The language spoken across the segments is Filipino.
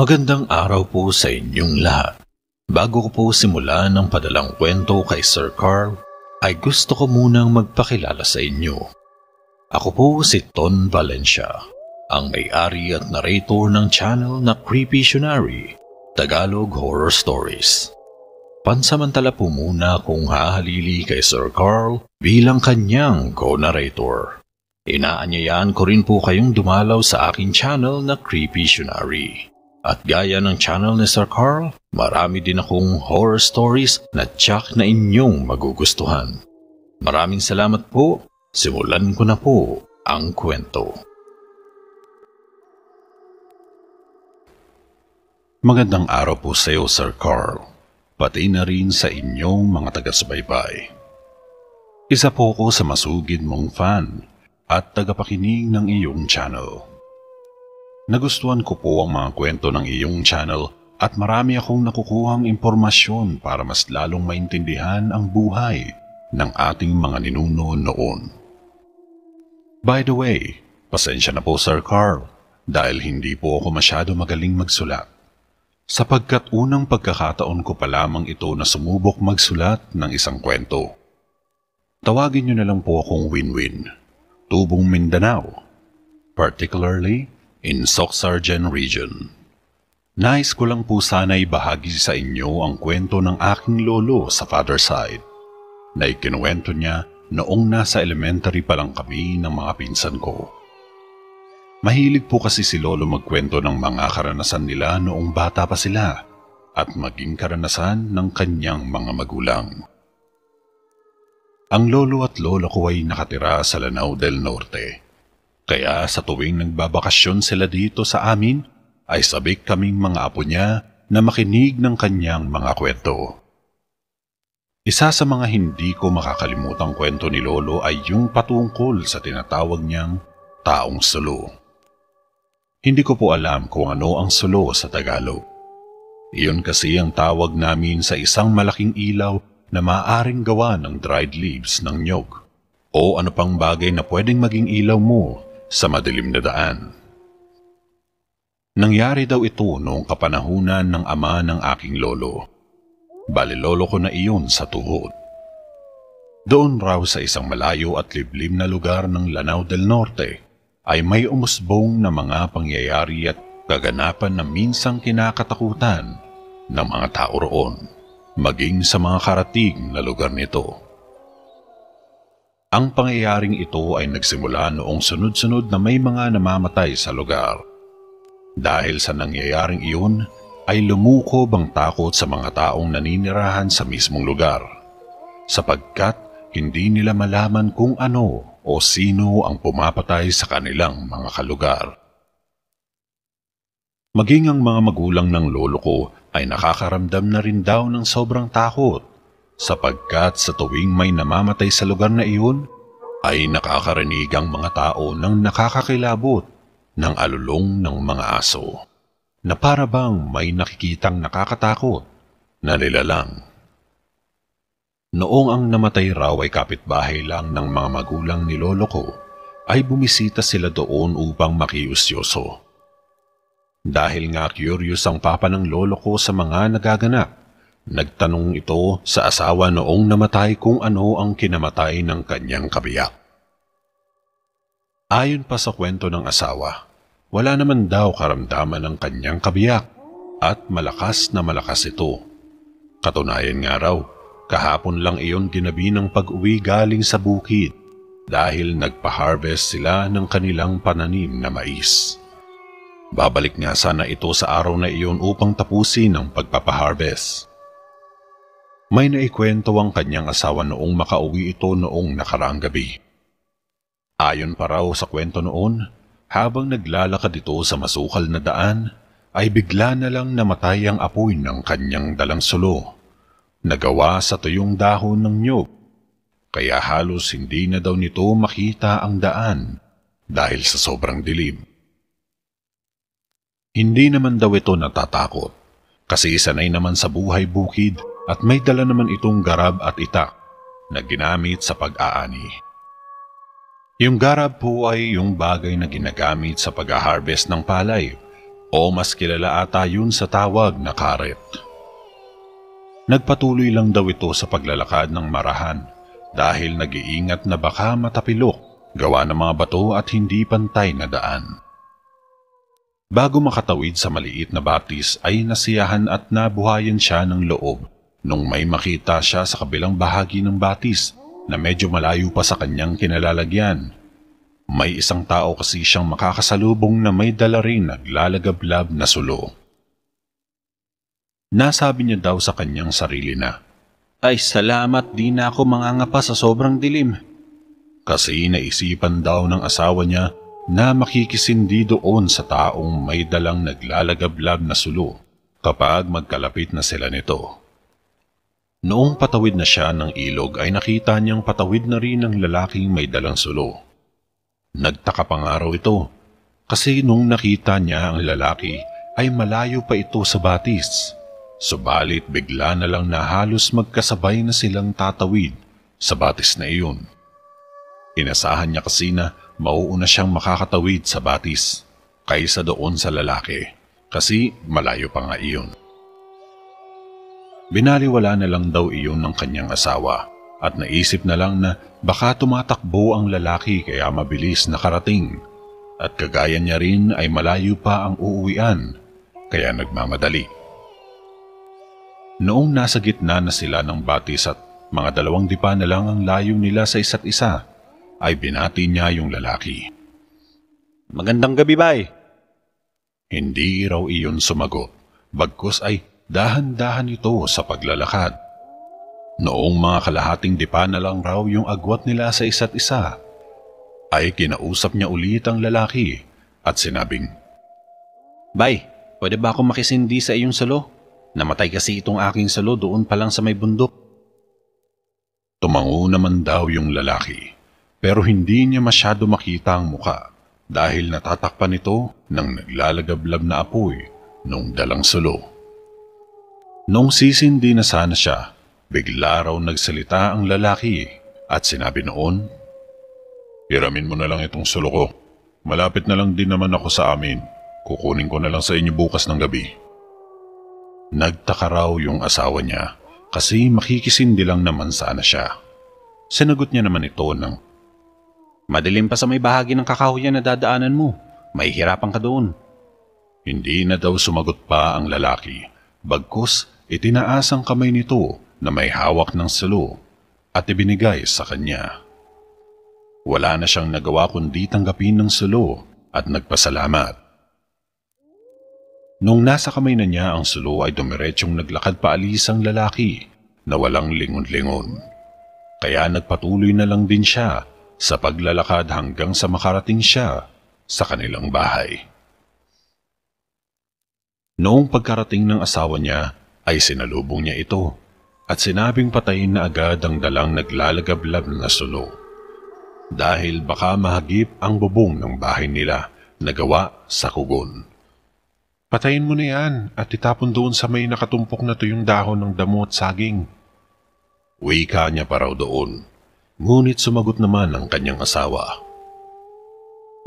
Magandang araw po sa inyong lahat. Bago ko po simulan ang padalang kwento kay Sir Carl, ay gusto ko munang magpakilala sa inyo. Ako po si Ton Valencia, ang may-ari at narrator ng channel na Creepytionary, Tagalog Horror Stories. Pansamantala po muna akong hahalili kay Sir Carl bilang kanyang co-narrator. Inaanyayahan ko rin po kayong dumalaw sa aking channel na Creepytionary. At gaya ng channel ni Sir Carl, marami din akong horror stories na tiyak na inyong magugustuhan. Maraming salamat po. Simulan ko na po ang kwento. Magandang araw po sa iyo, Sir Carl. Pati na rin sa inyong mga taga-subaybay. Isa po ko sa masugid mong fan at tagapakinig ng iyong channel. Nagustuhan ko po ang mga kwento ng iyong channel at marami akong nakukuhang impormasyon para mas lalong maintindihan ang buhay ng ating mga ninuno noon. By the way, pasensya na po Sir Carl dahil hindi po ako masyado magaling magsulat. Sapagkat unang pagkakataon ko pa lamang ito na sumubok magsulat ng isang kwento. Tawagin niyo na lang po akong Winwin, Tubong Mindanao, particularly in Socsargen region. Nais ko lang po sana ibahagi sa inyo ang kwento ng aking lolo sa father side na ikinuwento niya noong nasa elementary pa lang kami ng mga pinsan ko. Mahilig po kasi si lolo magkwento ng mga karanasan nila noong bata pa sila at maging karanasan ng kanyang mga magulang. Ang lolo at lola ko ay nakatira sa Lanao del Norte. Kaya sa tuwing nagbabakasyon sila dito sa amin, ay sabik kaming mga apo niya na makinig ng kanyang mga kwento. Isa sa mga hindi ko makakalimutang kwento ni Lolo ay yung patungkol sa tinatawag niyang taong sulo. Hindi ko po alam kung ano ang sulo sa Tagalog. Iyon kasi ang tawag namin sa isang malaking ilaw na maaaring gawa ng dried leaves ng nyog o ano pang bagay na pwedeng maging ilaw mo sa madilim na daan. Nangyari daw ito noong kapanahunan ng ama ng aking lolo. Bali lolo ko na iyon sa tuhod. Doon raw sa isang malayo at liblim na lugar ng Lanao del Norte ay may umusbong na mga pangyayari at kaganapan na minsang kinakatakutan ng mga tao roon, maging sa mga karating na lugar nito. Ang pangyayaring ito ay nagsimula noong sunod-sunod na may mga namamatay sa lugar. Dahil sa nangyayaring iyon, ay lumukob ang takot sa mga taong naninirahan sa mismong lugar, sapagkat hindi nila malaman kung ano o sino ang pumapatay sa kanilang mga kalugar. Maging ang mga magulang ng lolo ko ay nakakaramdam na rin daw ng sobrang takot, sapagkat sa tuwing may namamatay sa lugar na iyon, ay nakakarinig ang mga tao ng nakakakilabot ng alulong ng mga aso, na para bang may nakikitang nakakatakot na nilalang. Noong ang namatay raw ay kapitbahay lang ng mga magulang ni lolo ko, ay bumisita sila doon upang makiusyoso. Dahil nga curious ang papa ng lolo ko sa mga nagaganap, nagtanong ito sa asawa noong namatay kung ano ang kinamatay ng kanyang kabiyak. Ayon pa sa kwento ng asawa, wala naman daw karamdaman ng kanyang kabiyak at malakas na malakas ito. Katunayan nga raw, kahapon lang iyon ginabi ng pag-uwi galing sa bukid dahil nagpa-harvest sila ng kanilang pananim na mais. Babalik nga sana ito sa araw na iyon upang tapusin ang pagpapaharvest. May naikwento ang kanyang asawa noong makauwi ito noong nakaraang gabi. Ayon pa raw sa kwento noon, habang naglalakad ito sa masukal na daan, ay bigla na lang namatay ang apoy ng kanyang dalang sulo, nagawa sa tuyong dahon ng nyog, kaya halos hindi na daw nito makita ang daan dahil sa sobrang dilim. Hindi naman daw ito natatakot, kasi sanay naman sa buhay bukid at may dala naman itong garab at itak na ginamit sa pag-aani. Yung garab po ay yung bagay na ginagamit sa pag-harvest ng palay O mas kilala ata yun sa tawag na karet. Nagpatuloy lang daw ito sa paglalakad ng marahan dahil nag-iingat na baka matapilok gawa ng mga bato at hindi pantay na daan. Bago makatawid sa maliit na batis ay nasiyahan at nabuhayan siya ng loob nung may makita siya sa kabilang bahagi ng batis na medyo malayo pa sa kanyang kinalalagyan. May isang tao kasi siyang makakasalubong na may dala rin naglalagablab na sulo. Nasabi niya daw sa kanyang sarili na, "Ay salamat, di na ako mangangapa sa sobrang dilim." Kasi naisipan daw ng asawa niya na makikisindi doon sa taong may dalang naglalagablab na sulo kapag magkalapit na sila nito. Noong patawid na siya ng ilog ay nakita niyang patawid na rin ng lalaking may dalang sulo. Nagtaka pa nga raw ito kasi nung nakita niya ang lalaki ay malayo pa ito sa batis. Subalit bigla na lang na halos magkasabay na silang tatawid sa batis na iyon. Inasahan niya kasi na mauuna siyang makakatawid sa batis kaysa doon sa lalaki kasi malayo pa nga iyon. Binaliwala na lang daw iyon ng kanyang asawa at naisip na lang na baka tumatakbo ang lalaki kaya mabilis nakarating at kagaya niya rin ay malayo pa ang uuwian kaya nagmamadali. Noong nasa gitna na sila ng batis at mga 2 dipa na lang ang layo nila sa isa't isa, ay binati niya yung lalaki. "Magandang gabi, bay." Hindi raw iyon sumagot, bagkus ay dahan-dahan ito sa paglalakad. Noong mga kalahating dipa na lang raw yung agwat nila sa isa't isa, ay kinausap niya ulit ang lalaki at sinabing, "Bay, pwede ba akong makisindi sa iyong salo? Namatay kasi itong aking salo doon pa lang sa may bundok." Tumango naman daw yung lalaki, pero hindi niya masyado makita ang muka dahil natatakpan ito ng naglalagablab na apoy nung dalang salo. Nung sisindi na sana siya, bigla raw nagsalita ang lalaki at sinabi noon, "Hiramin mo na lang itong salo ko. Malapit na lang din naman ako sa amin. Kukunin ko na lang sa inyo bukas ng gabi." Nagtaka raw yung asawa niya kasi makikisindi lang naman sana siya. Sinagot niya naman ito ng, "Madilim pa sa may bahagi ng kakahuyan na dadaanan mo. Mahihirapan ka doon." Hindi na daw sumagot pa ang lalaki, bagkus itinaas ang kamay nito na may hawak ng salo at ibinigay sa kanya. Wala na siyang nagawa kundi tanggapin ng salo at nagpasalamat. Nung nasa kamay na niya ang salo ay dumiretsyong naglakad paalis ang lalaki na walang lingon-lingon. Kaya nagpatuloy na lang din siya sa paglalakad hanggang sa makarating siya sa kanilang bahay. Noong pagkarating ng asawa niya ay sinalubong niya ito at sinabing patayin na agad ang dalang naglalagablab na salo dahil baka mahagip ang bubong ng bahay nila na gawa sa kugon. "Patayin mo na yan at itapon doon sa may nakatumpok na tuyong dahon ng damo at saging." Wika niya pa raw doon, ngunit sumagot naman ang kanyang asawa,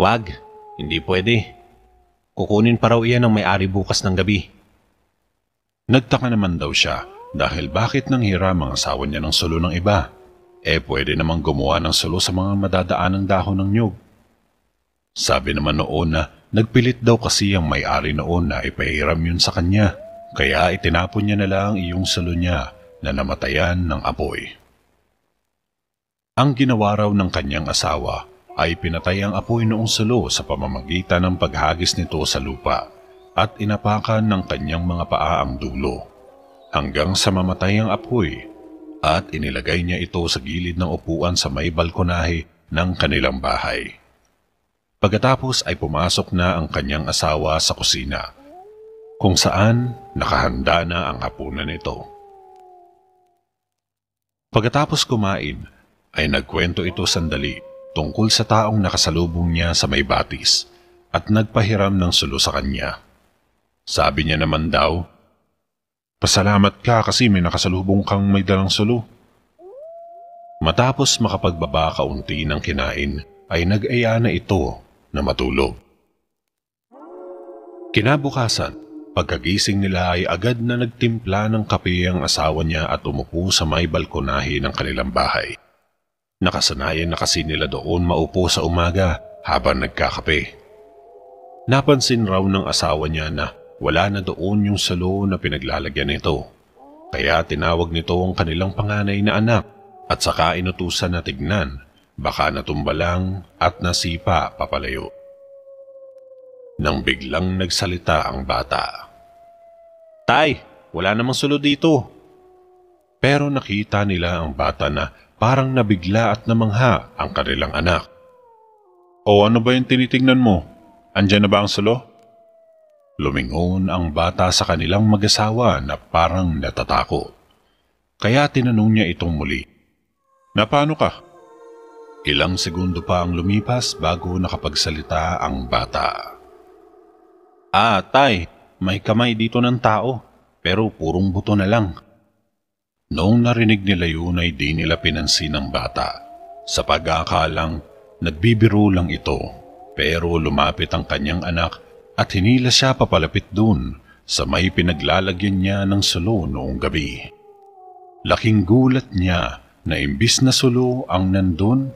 "Wag, hindi pwede. Kukunin pa raw iyan ng may-ari bukas ng gabi." Nagtaka naman daw siya dahil bakit nanghiram ang asawa niya ng sulo ng iba? Pwede namang gumawa ng sulo sa mga madadaanang dahon ng nyug. Sabi naman noon na nagpilit daw kasi ang may-ari noon na ipahiram yun sa kanya, kaya itinapon niya na lang iyong sulo niya na namatayan ng apoy. Ang ginawa raw ng kanyang asawa ay pinatay ang apoy noong sulo sa pamamagitan ng paghagis nito sa lupa at inapakan ng kanyang mga paa ang dulo hanggang sa mamatay ang apoy at inilagay niya ito sa gilid ng upuan sa may balkonahe ng kanilang bahay. Pagkatapos ay pumasok na ang kanyang asawa sa kusina, kung saan nakahanda na ang hapunan nito. Pagkatapos kumain, ay nagkwento ito sandali tungkol sa taong nakasalubong niya sa may batis at nagpahiram ng sulo sa kanya. Sabi niya naman daw, "Pasalamat ka kasi may nakasalubong kang may dalang sulo." Matapos makapagbaba kaunti ng kinain, ay nag-aya na ito na matulog. Kinabukasan, pagkagising nila ay agad na nagtimpla ng kape ang asawa niya at umupo sa may balkonahe ng kanilang bahay. Nakasanayan na kasi nila doon maupo sa umaga habang nagkakape. Napansin raw ng asawa niya na wala na doon yung salo na pinaglalagyan nito. Kaya tinawag nito ang kanilang panganay na anak at saka inutusan na tignan, baka natumba lang at nasipa papalayo. Nang biglang nagsalita ang bata. "Tay, wala namang salo dito." Pero nakita nila ang bata na parang nabigla at namangha ang kanilang anak. "O ano ba yung tinitingnan mo? Andyan na ba ang salo?" Lumingon ang bata sa kanilang mag-asawa na parang natatakot. Kaya tinanong niya itong muli. "Na paano ka?" Ilang segundo pa ang lumipas bago nakapagsalita ang bata. Tay, may kamay dito ng tao, pero purong buto na lang." Noong narinig nila yun ay di nila pinansin ang bata. Sa pag-aakalang nagbibiro lang ito, pero lumapit ang kanyang anak at hinila siya papalapit dun sa may pinaglalagyan niya ng sulo noong gabi. Laking gulat niya na imbis na sulo ang nandun,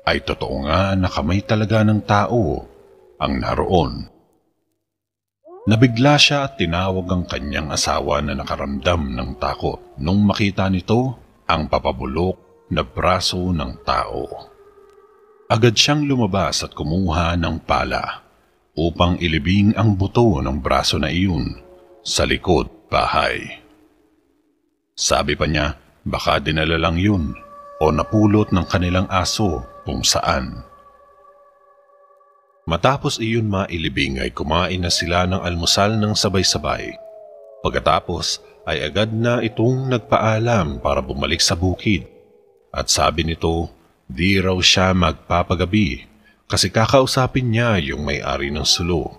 ay totoo nga na kamay talaga ng tao ang naroon. Nabigla siya at tinawag ang kanyang asawa na nakaramdam ng takot nung makita nito ang papabulok na braso ng tao. Agad siyang lumabas at kumuha ng pala upang ilibing ang buto ng braso na iyon sa likod bahay. Sabi pa niya, baka dinala lang yun o napulot ng kanilang aso kung saan. Matapos iyon mailibing ay kumain na sila ng almusal ng sabay-sabay. Pagkatapos ay agad na itong nagpaalam para bumalik sa bukid. At sabi nito, di raw siya magpapagabi kasi kakausapin niya yung may-ari ng sulo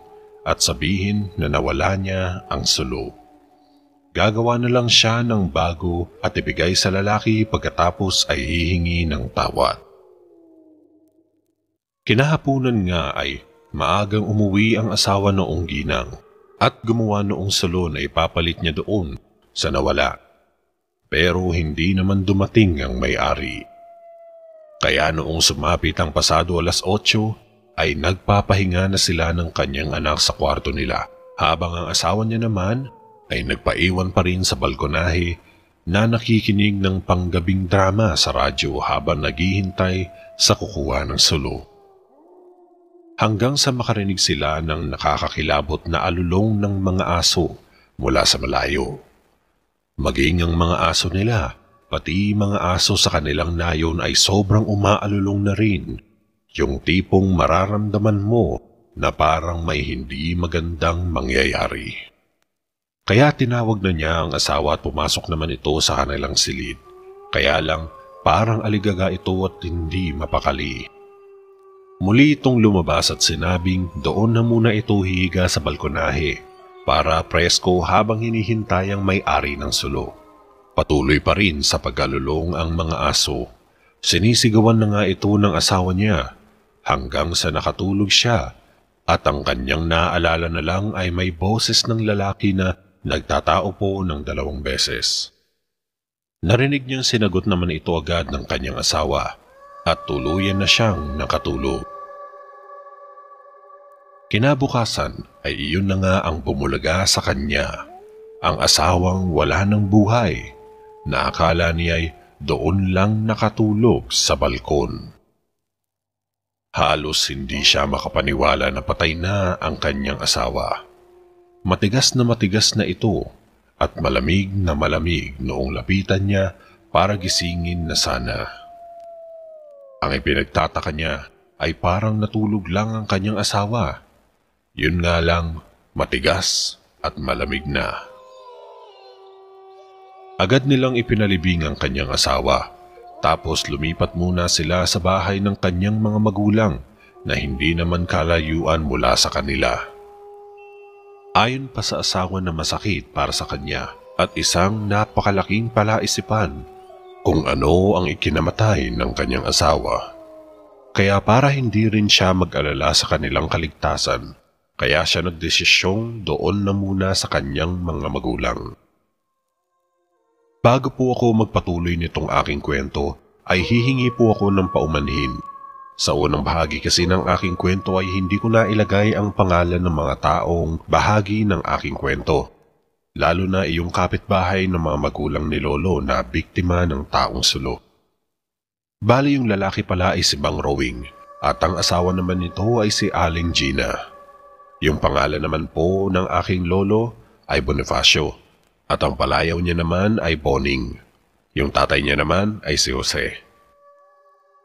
at sabihin na nawala niya ang sulo. Gagawa na lang siya ng bago at ibigay sa lalaki pagkatapos ay hihingi ng tawad. Kinahapunan nga ay maagang umuwi ang asawa noong ginang at gumawa noong sulo na ipapalit niya doon sa nawala. Pero hindi naman dumating ang may-ari. Kaya noong sumapit ang pasado 8:00 ay nagpapahinga na sila ng kanyang anak sa kwarto nila habang ang asawa niya naman ay nagpaiwan pa rin sa balkonahe na nakikinig ng panggabing drama sa radyo habang naghihintay sa kukuha ng sulo. Hanggang sa makarinig sila ng nakakakilabot na alulong ng mga aso mula sa malayo. Maging ang mga aso nila, pati mga aso sa kanilang nayon ay sobrang umaalulong na rin. Yung tipong mararamdaman mo na parang may hindi magandang mangyayari. Kaya tinawag na niya ang asawa at pumasok naman ito sa kanilang silid. Kaya lang parang aligaga ito at hindi mapakali. Muli itong lumabas at sinabing doon na muna ito hihiga sa balkonahe para presko habang hinihintay ang may-ari ng sulo. Patuloy pa rin sa pagkalulong ang mga aso. Sinisigawan na nga ito ng asawa niya hanggang sa nakatulog siya at ang kanyang naaalala na lang ay may boses ng lalaki na nagtatao po ng 2 beses. Narinig niyang sinagot naman ito agad ng kanyang asawa at tuluyan na siyang nakatulog. Kinabukasan ay iyon na nga ang bumulaga sa kanya, ang asawang wala ng buhay na akala niya ay doon lang nakatulog sa balkon. Halos hindi siya makapaniwala na patay na ang kanyang asawa. Matigas na ito at malamig na malamig noong lapitan niya para gisingin na sana. Ang ipinagtataka niya ay parang natulog lang ang kanyang asawa. Yun nga lang, matigas at malamig na. Agad nilang ipinalibing ang kanyang asawa, tapos lumipat muna sila sa bahay ng kanyang mga magulang na hindi naman kalayuan mula sa kanila. Ayon pa sa asawa na masakit para sa kanya at isang napakalaking palaisipan kung ano ang ikinamatay ng kanyang asawa. Kaya para hindi rin siya mag-alala sa kanilang kaligtasan, kaya siya nagdesisyong doon na muna sa kanyang mga magulang. Bago po ako magpatuloy nitong aking kwento, ay hihingi po ako ng paumanhin. Sa unang bahagi kasi ng aking kwento ay hindi ko na ilagay ang pangalan ng mga taong bahagi ng aking kwento, lalo na iyong kapitbahay ng mga magulang ni Lolo na biktima ng taong sulo. Bali yung lalaki pala ay si Mang Rowing at ang asawa naman nito ay si Aling Gina. Yung pangalan naman po ng aking lolo ay Bonifacio at ang palayaw niya naman ay Boning. Yung tatay niya naman ay si Jose.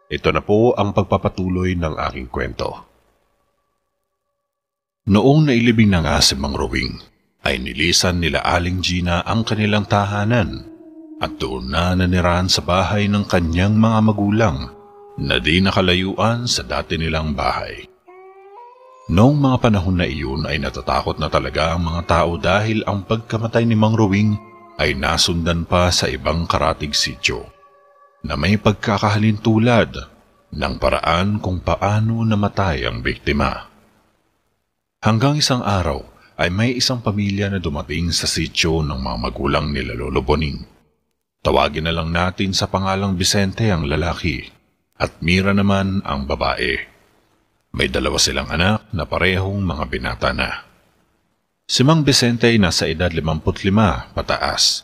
Ito na po ang pagpapatuloy ng aking kwento. Noong nailibing na nga si Mang Rowing, ay nilisan nila Aling Gina ang kanilang tahanan at doon na nanirahan sa bahay ng kanyang mga magulang na di nakalayuan sa dati nilang bahay. Noong mga panahon na iyon ay natatakot na talaga ang mga tao dahil ang pagkamatay ni Mang Rowing ay nasundan pa sa ibang karatig sityo na may pagkakahalintulad ng paraan kung paano namatay ang biktima. Hanggang isang araw ay may isang pamilya na dumating sa sityo ng mga magulang nila Lolo Boning. Tawagin na lang natin sa pangalang Vicente ang lalaki at Mira naman ang babae. May dalawa silang anak na parehong mga binata na. Si Mang Vicente ay nasa edad 55 pataas.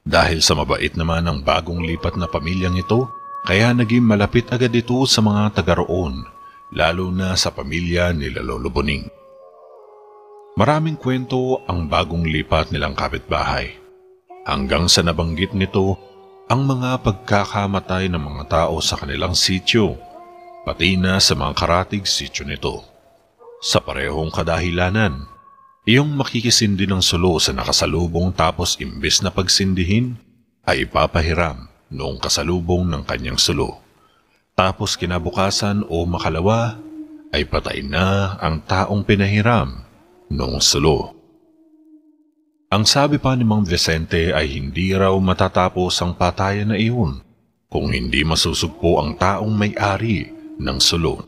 Dahil sa mabait naman ang bagong lipat na pamilyang ito, kaya naging malapit agad ito sa mga taga roon, lalo na sa pamilya nila Lolo Boning. Maraming kwento ang bagong lipat nilang kapitbahay, hanggang sa nabanggit nito ang mga pagkakamatay ng mga tao sa kanilang sityo, pati na sa mga karatig sityo nito. Sa parehong kadahilanan, iyong makikisindi ng sulo sa nakasalubong tapos imbes na pagsindihin, ay ipapahiram noong kasalubong ng kanyang sulo. Tapos kinabukasan o makalawa, ay patay na ang taong pinahiram noong sulo. Ang sabi pa ni Mang Vicente ay hindi raw matatapos ang patayan na iyon kung hindi masusugpo ang taong may-ari ng sulo.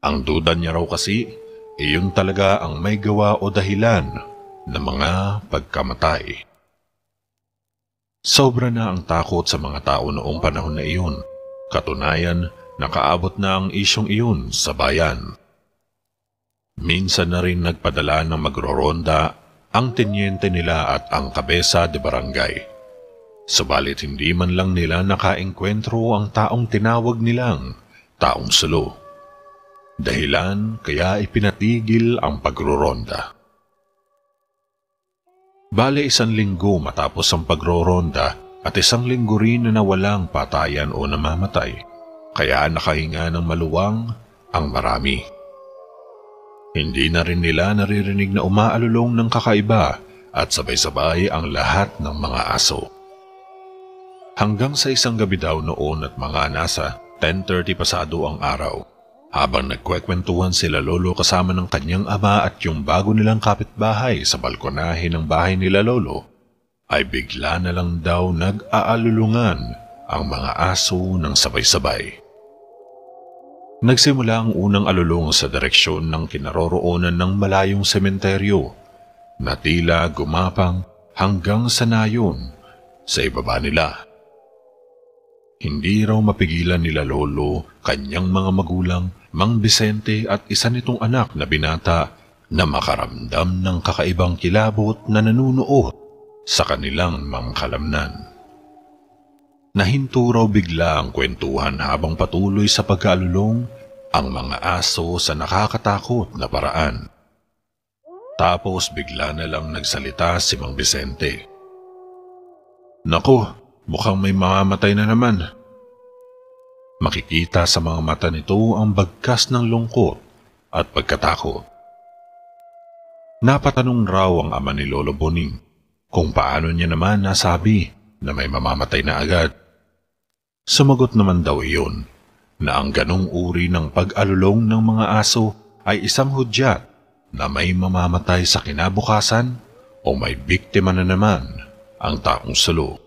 Ang duda niya raw kasi, iyon talaga ang may gawa o dahilan ng mga pagkamatay. Sobra na ang takot sa mga tao noong panahon na iyon. Katunayan, nakaabot na ang isyong iyon sa bayan. Minsan na rin nagpadala ng magroronda ang tenyente nila at ang kabesa de barangay. Subalit hindi man lang nila nakaengkwentro ang taong tinawag nilang taong sulo. Dahilan kaya ipinatigil ang pagroronda. Bale 1 linggo matapos ang pagroronda at 1 linggo rin na nawalang patayan o namamatay, kaya nakahinga ng maluwang ang marami. Hindi na rin nila naririnig na umaalulong ng kakaiba at sabay-sabay ang lahat ng mga aso. Hanggang sa isang gabi daw noon at mga nasa 10:30 pasado ang araw, habang nagkwekwentuhan sila Lolo kasama ng kanyang ama at yung bago nilang kapitbahay sa balkonahe ng bahay nila Lolo, ay bigla na lang daw nag-aalulungan ang mga aso ng sabay-sabay. Nagsimula ang unang alulong sa direksyon ng kinaroroonan ng malayong sementeryo na tila gumapang hanggang sa nayon sa ibaba nila. Hindi raw mapigilan nila Lolo, kanyang mga magulang, Mang Vicente at isa nitong anak na binata na makaramdam ng kakaibang kilabot na nanunuot sa kanilang mga kalamnan. Nahinto raw bigla ang kwentuhan habang patuloy sa pagkaalulong ang mga aso sa nakakatakot na paraan. Tapos bigla na lang nagsalita si Mang Vicente. "Naku, mukhang may mamamatay na naman." Makikita sa mga mata nito ang bagkas ng lungkot at pagkatakot. Napatanong raw ang ama ni Lolo Boning kung paano niya naman nasabi na may mamamatay na agad. Sumagot naman daw iyon na ang ganong uri ng pag-alulong ng mga aso ay isang hudyat na may mamamatay sa kinabukasan o may biktima na naman ang taong sulo.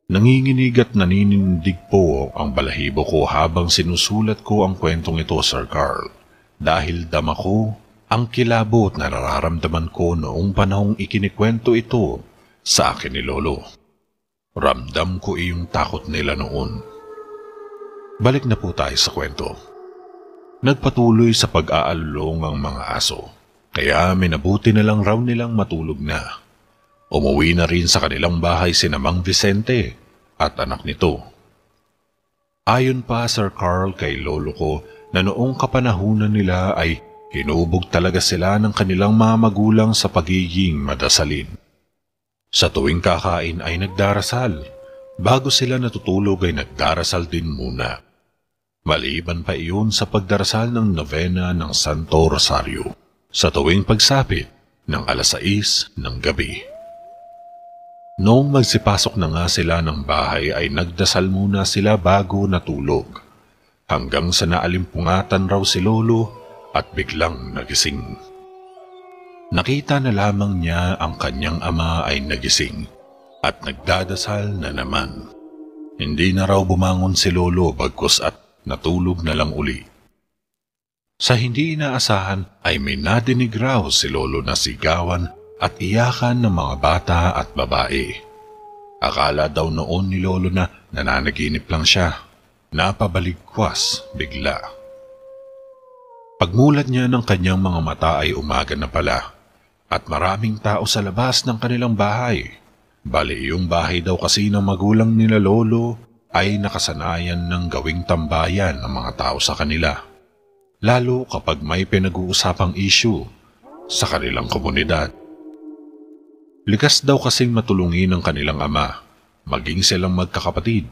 Nanginginig at naninindig po ang balahibo ko habang sinusulat ko ang kwentong ito, Sir Carl, dahil dama ko ang kilabot na nararamdaman ko noong panahong ikinikwento ito sa akin ni Lolo. Ramdam ko iyong takot nila noon. Balik na po tayo sa kwento. Nagpatuloy sa pag-aalulong ang mga aso, kaya minabuti na lang raw nilang matulog na. Umuwi na rin sa kanilang bahay sina Mang Vicente at anak nito. Ayon pa Sir Carl kay Lolo ko na noong kapanahunan nila ay hinubog talaga sila ng kanilang mga magulang sa pagiging madasalin. Sa tuwing kakain ay nagdarasal. Bago sila natutulog ay nagdarasal din muna. Maliban pa iyon sa pagdarasal ng novena ng Santo Rosario sa tuwing pagsapit ng 6:00 ng gabi. Noong magsipasok na nga sila ng bahay ay nagdasal muna sila bago natulog. Hanggang sa naalimpungatan raw si Lolo at biglang nagising. Nakita na lamang niya ang kanyang ama ay nagising at nagdadasal na naman. Hindi na raw bumangon si Lolo bagkus at natulog na lang uli. Sa hindi inaasahan ay may nadinig raw si Lolo na sigawan at iyakan ng mga bata at babae. Akala daw noon ni Lolo na nananaginip lang siya. Napabaligkwas bigla. Pagmulat niya ng kanyang mga mata ay umaga na pala at maraming tao sa labas ng kanilang bahay. Bali yung bahay daw kasi ng magulang nila Lolo ay nakasanayan ng gawing tambayan ng mga tao sa kanila. Lalo kapag may pinag-uusapang issue sa kanilang komunidad. Likas daw kasing matulungin ng kanilang ama, maging silang magkakapatid.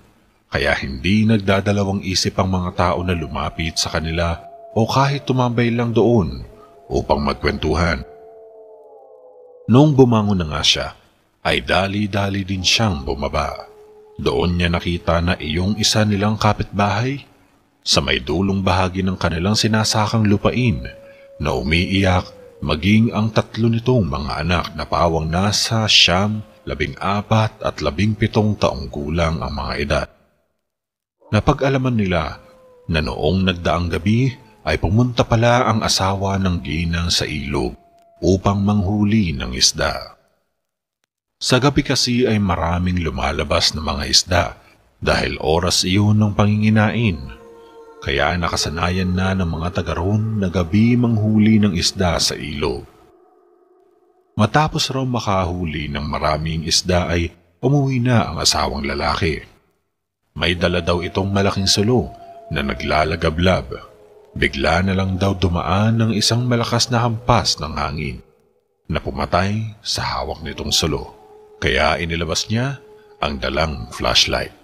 Kaya hindi nagdadalawang isip ang mga tao na lumapit sa kanila o kahit tumambay lang doon upang magkwentuhan. Noong bumangon na nga siya, ay dali-dali din siyang bumaba. Doon niya nakita na iyong isa nilang kapitbahay sa may dulong bahagi ng kanilang sinasakang lupain na umiiyak maging ang 3 nitong mga anak na pawang nasa 9, 14 at 17 taong gulang ang mga edad. Napag-alaman nila na noong nagdaang gabi ay pumunta pala ang asawa ng ginang sa ilog upang manghuli ng isda. Sa gabi kasi ay maraming lumalabas na mga isda dahil oras iyon ng panginginain, kaya nakasanayan na ng mga taga roon na gabi manghuli ng isda sa ilog. Matapos raw makahuli ng maraming isda ay umuwi na ang asawang lalaki. May dala daw itong malaking sulo na naglalagablab. Bigla na lang daw dumaan ng isang malakas na hampas ng hangin na pumatay sa hawak nitong sulo. Kaya inilabas niya ang dalang flashlight.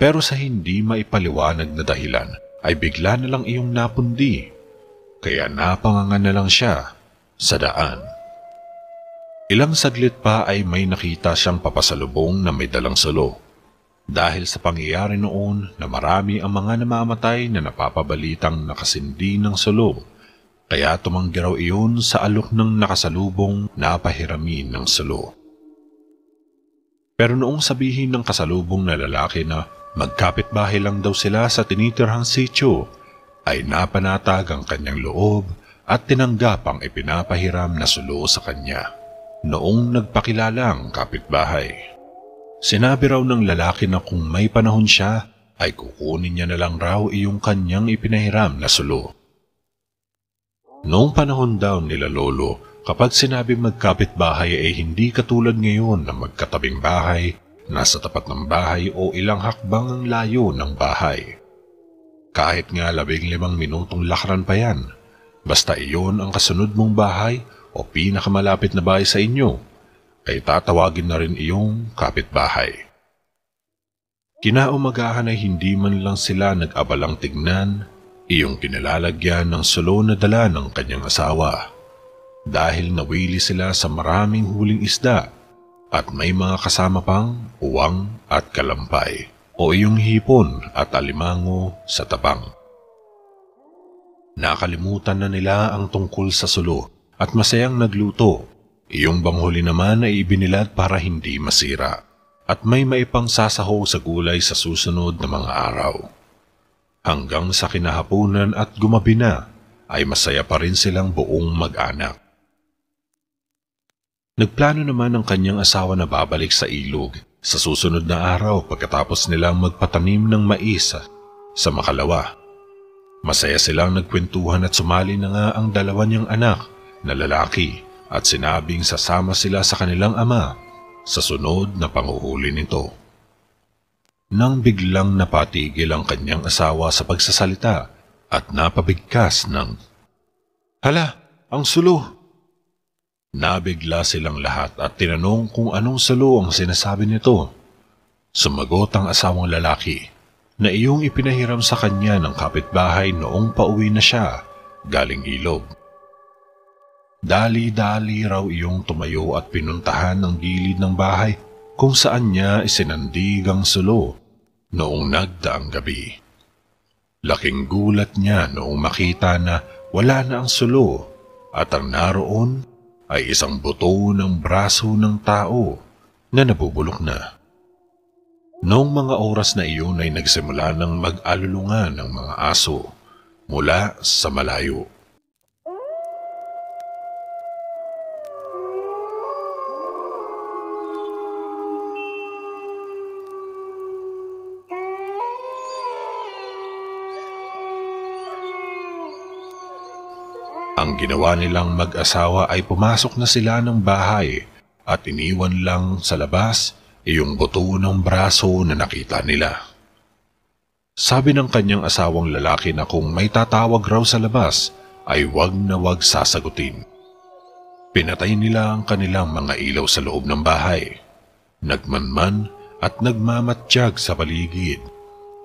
Pero sa hindi maipaliwanag na dahilan ay bigla na lang iyong napundi. Kaya napangangan na lang siya sa daan. Ilang saglit pa ay may nakita siyang papasalubong na may dalang sulo. Dahil sa pangyayari noon na marami ang mga namamatay na napapabalitang nakasindi ng sulo, kaya tumanggi raw iyon sa alok ng nakasalubong na pahiramin ng sulo. Pero noong sabihin ng kasalubong na lalaki na magkapitbahay lang daw sila sa tinitirhang sityo, ay napanatag ang kanyang loob at tinanggap ang ipinapahiram na sulo sa kanya. Noong nagpakilalang kapitbahay, sinabi raw ng lalaki na kung may panahon siya, ay kukunin niya na lang raw iyong kanyang ipinahiram na sulo. Noong panahon daw nila Lolo, kapag sinabing magkapitbahay ay hindi katulad ngayon na magkatabing bahay, nasa tapat ng bahay o ilang hakbang ang layo ng bahay. Kahit nga 15 minutong lakaran pa yan, basta iyon ang kasunod mong bahay o pinakamalapit na bahay sa inyo, ay tatawagin na rin iyong kapitbahay. Kinaumagahan ay hindi man lang sila nag-abalang tignan iyong kinalalagyan ng sulo na dala ng kanyang asawa. Dahil nawili sila sa maraming huling isda at may mga kasama pang uwang at kalampay o iyong hipon at alimango sa tabang. Nakalimutan na nila ang tungkol sa sulo at masayang nagluto. Iyong banghuli naman ay ibinilad para hindi masira at may maipang sasaho sa gulay sa susunod na mga araw. Hanggang sa kinahapunan at gumabi na ay masaya pa rin silang buong mag-anak. Nagplano naman ang kanyang asawa na babalik sa ilog sa susunod na araw pagkatapos nilang magpatanim ng mais sa Makalawa. Masaya silang nagkwentuhan at sumali na nga ang dalawa niyang anak na lalaki at sinabing sasama sila sa kanilang ama sa sunod na panghuhuli nito. Nang biglang napatigil ang kanyang asawa sa pagsasalita at napabigkas ng, "Hala, ang sulo!" Nabigla silang lahat at tinanong kung anong sulo ang sinasabi nito. Sumagot ang asawang lalaki na iyong ipinahiram sa kanya ng kapitbahay noong pauwi na siya galing ilog. Dali-dali raw iyong tumayo at pinuntahan ang gilid ng bahay kung saan niya isinandig ang sulo noong nagdaang gabi. Laking gulat niya noong makita na wala na ang sulo at ang naroon ay isang buto ng braso ng tao na nabubulok na. Noong mga oras na iyon ay nagsimula ng mag-alulungan ng mga aso mula sa malayo. Ang ginawa nilang mag-asawa ay pumasok na sila ng bahay at iniwan lang sa labas iyong buto ng braso na nakita nila. Sabi ng kanyang asawang lalaki na kung may tatawag raw sa labas ay wag na wag sasagutin. Pinatay nila ang kanilang mga ilaw sa loob ng bahay. Nagmanman at nagmamatiyag sa paligid.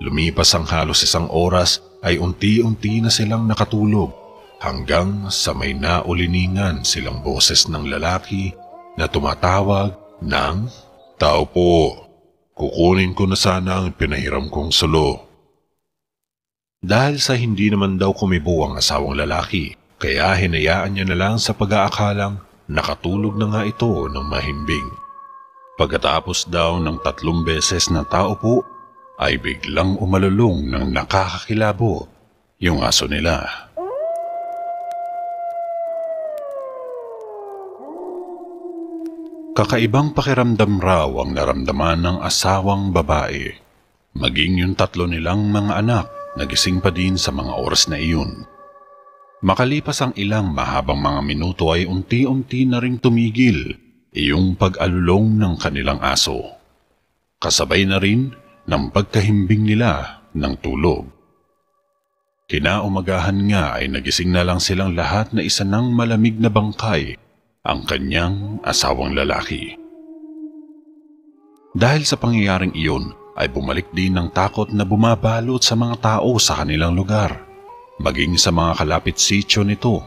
Lumipas ang halos isang oras ay unti-unti na silang nakatulog. Hanggang sa may nauliningan silang boses ng lalaki na tumatawag ng, "Tao po, kukunin ko na sana ang pinahiram kong sulo." Dahil sa hindi naman daw kumibo ang asawang lalaki, kaya hinayaan niya na lang sa pag-aakalang nakatulog na nga ito ng mahimbing. Pagkatapos daw ng 3 beses na tao po, ay biglang umalulong ng nakakakilabo yung aso nila. Kakaibang pakiramdam raw ang naramdaman ng asawang babae. Maging yung 3 nilang mga anak nagising pa din sa mga oras na iyon. Makalipas ang ilang mahabang mga minuto ay unti-unti na ring tumigil iyong pag-alulong ng kanilang aso. Kasabay na rin ng pagkahimbing nila ng tulog. Kinaumagahan nga ay nagising na lang silang lahat na isa ng malamig na bangkay ang kanyang asawang lalaki. Dahil sa pangyayaring iyon ay bumalik din ng takot na bumabalot sa mga tao sa kanilang lugar, maging sa mga kalapit sityo nito,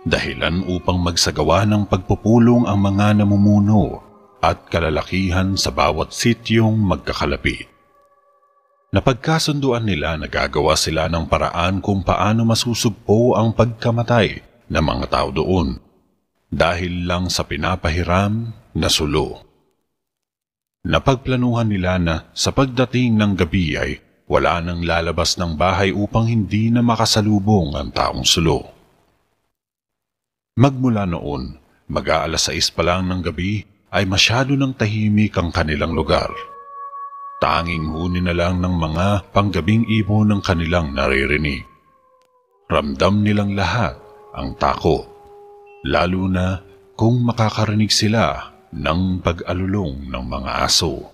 dahilan upang magsagawa ng pagpupulong ang mga namumuno at kalalakihan sa bawat sityong magkakalapit. Napagkasunduan nila na gagawa sila ng paraan kung paano masusugpo ang pagkamatay ng mga tao doon, dahil lang sa pinapahiram na sulo. Napagplanuhan nila na sa pagdating ng gabi ay wala nang lalabas ng bahay upang hindi na makasalubong ang taong sulo. Magmula noon, mag-aalas 6 pa lang ng gabi ay masyado ng tahimik ang kanilang lugar. Tanging huni na lang ng mga panggabing ibon ng kanilang naririnig. Ramdam nilang lahat ang takot, lalo na kung makakarinig sila ng pag-alulong ng mga aso.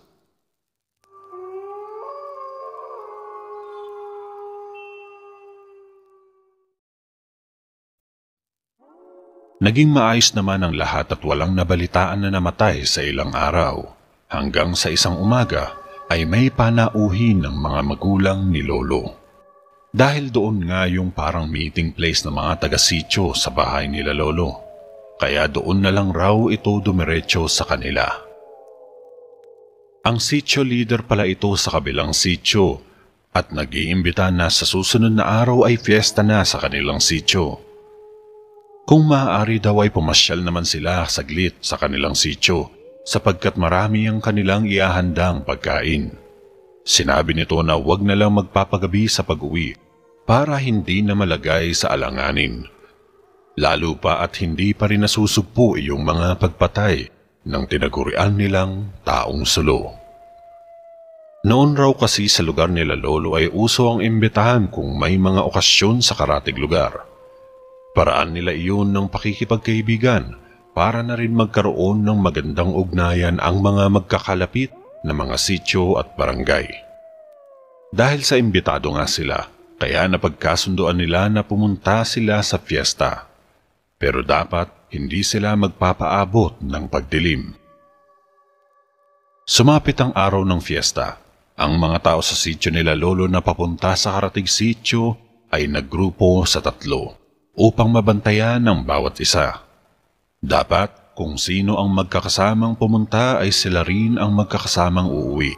Naging maayos naman ang lahat at walang nabalitaan na namatay sa ilang araw, hanggang sa isang umaga ay may panauhin ng mga magulang ni Lolo. Dahil doon nga yung parang meeting place ng mga taga-sityo sa bahay nila Lolo, kaya doon na lang raw ito dumiretso sa kanila. Ang sityo leader pala ito sa kabilang sityo at nag-iimbita na sa susunod na araw ay fiesta na sa kanilang sityo. Kung maaari daw ay pumasyal naman sila saglit sa kanilang sityo sapagkat marami ang kanilang iahandang pagkain. Sinabi nito na wag na lang magpapagabi sa pag-uwi para hindi na malagay sa alanganin. Lalo pa at hindi pa rin nasusugpo yung mga pagpatay ng tinagurian nilang taong sulo. Noon raw kasi sa lugar nila lolo ay uso ang imbitahan kung may mga okasyon sa karatig lugar. Paraan nila iyon ng pakikipagkaibigan para na rin magkaroon ng magandang ugnayan ang mga magkakalapit na mga sityo at barangay. Dahil sa imbitado nga sila, kaya napagkasunduan nila na pumunta sila sa fiesta. Pero dapat hindi sila magpapaabot ng pagdilim. Sumapit ang araw ng fiesta. Ang mga tao sa sityo nila lolo na papunta sa karatig sityo ay naggrupo sa 3 upang mabantayan ng bawat isa. Dapat kung sino ang magkakasamang pumunta ay sila rin ang magkakasamang uuwi.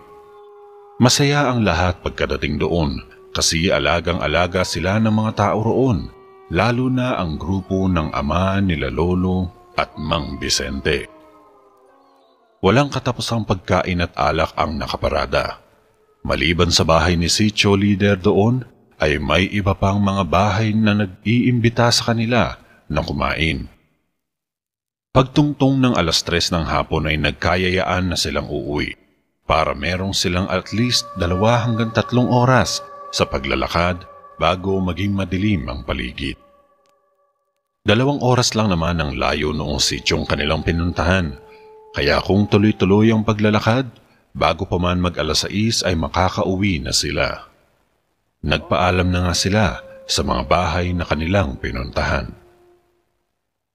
Masaya ang lahat pagkadating doon kasi alagang-alaga sila ng mga tao roon, lalo na ang grupo ng ama nila lolo at Mang Vicente. Walang katapusang pagkain at alak ang nakaparada. Maliban sa bahay ni Sitio Leader doon, ay may iba pang mga bahay na nag-iimbita sa kanila na kumain. Pagtungtong ng 3:00 ng hapon ay nagkayayaan na silang uuwi para merong silang at least 2 hanggang 3 oras sa paglalakad bago maging madilim ang paligid. 2 oras lang naman ang layo noong sityong kanilang pinuntahan, kaya kung tuloy-tuloy ang paglalakad, bago pa man mag-6 ay makakauwi na sila. Nagpaalam na nga sila sa mga bahay na kanilang pinuntahan.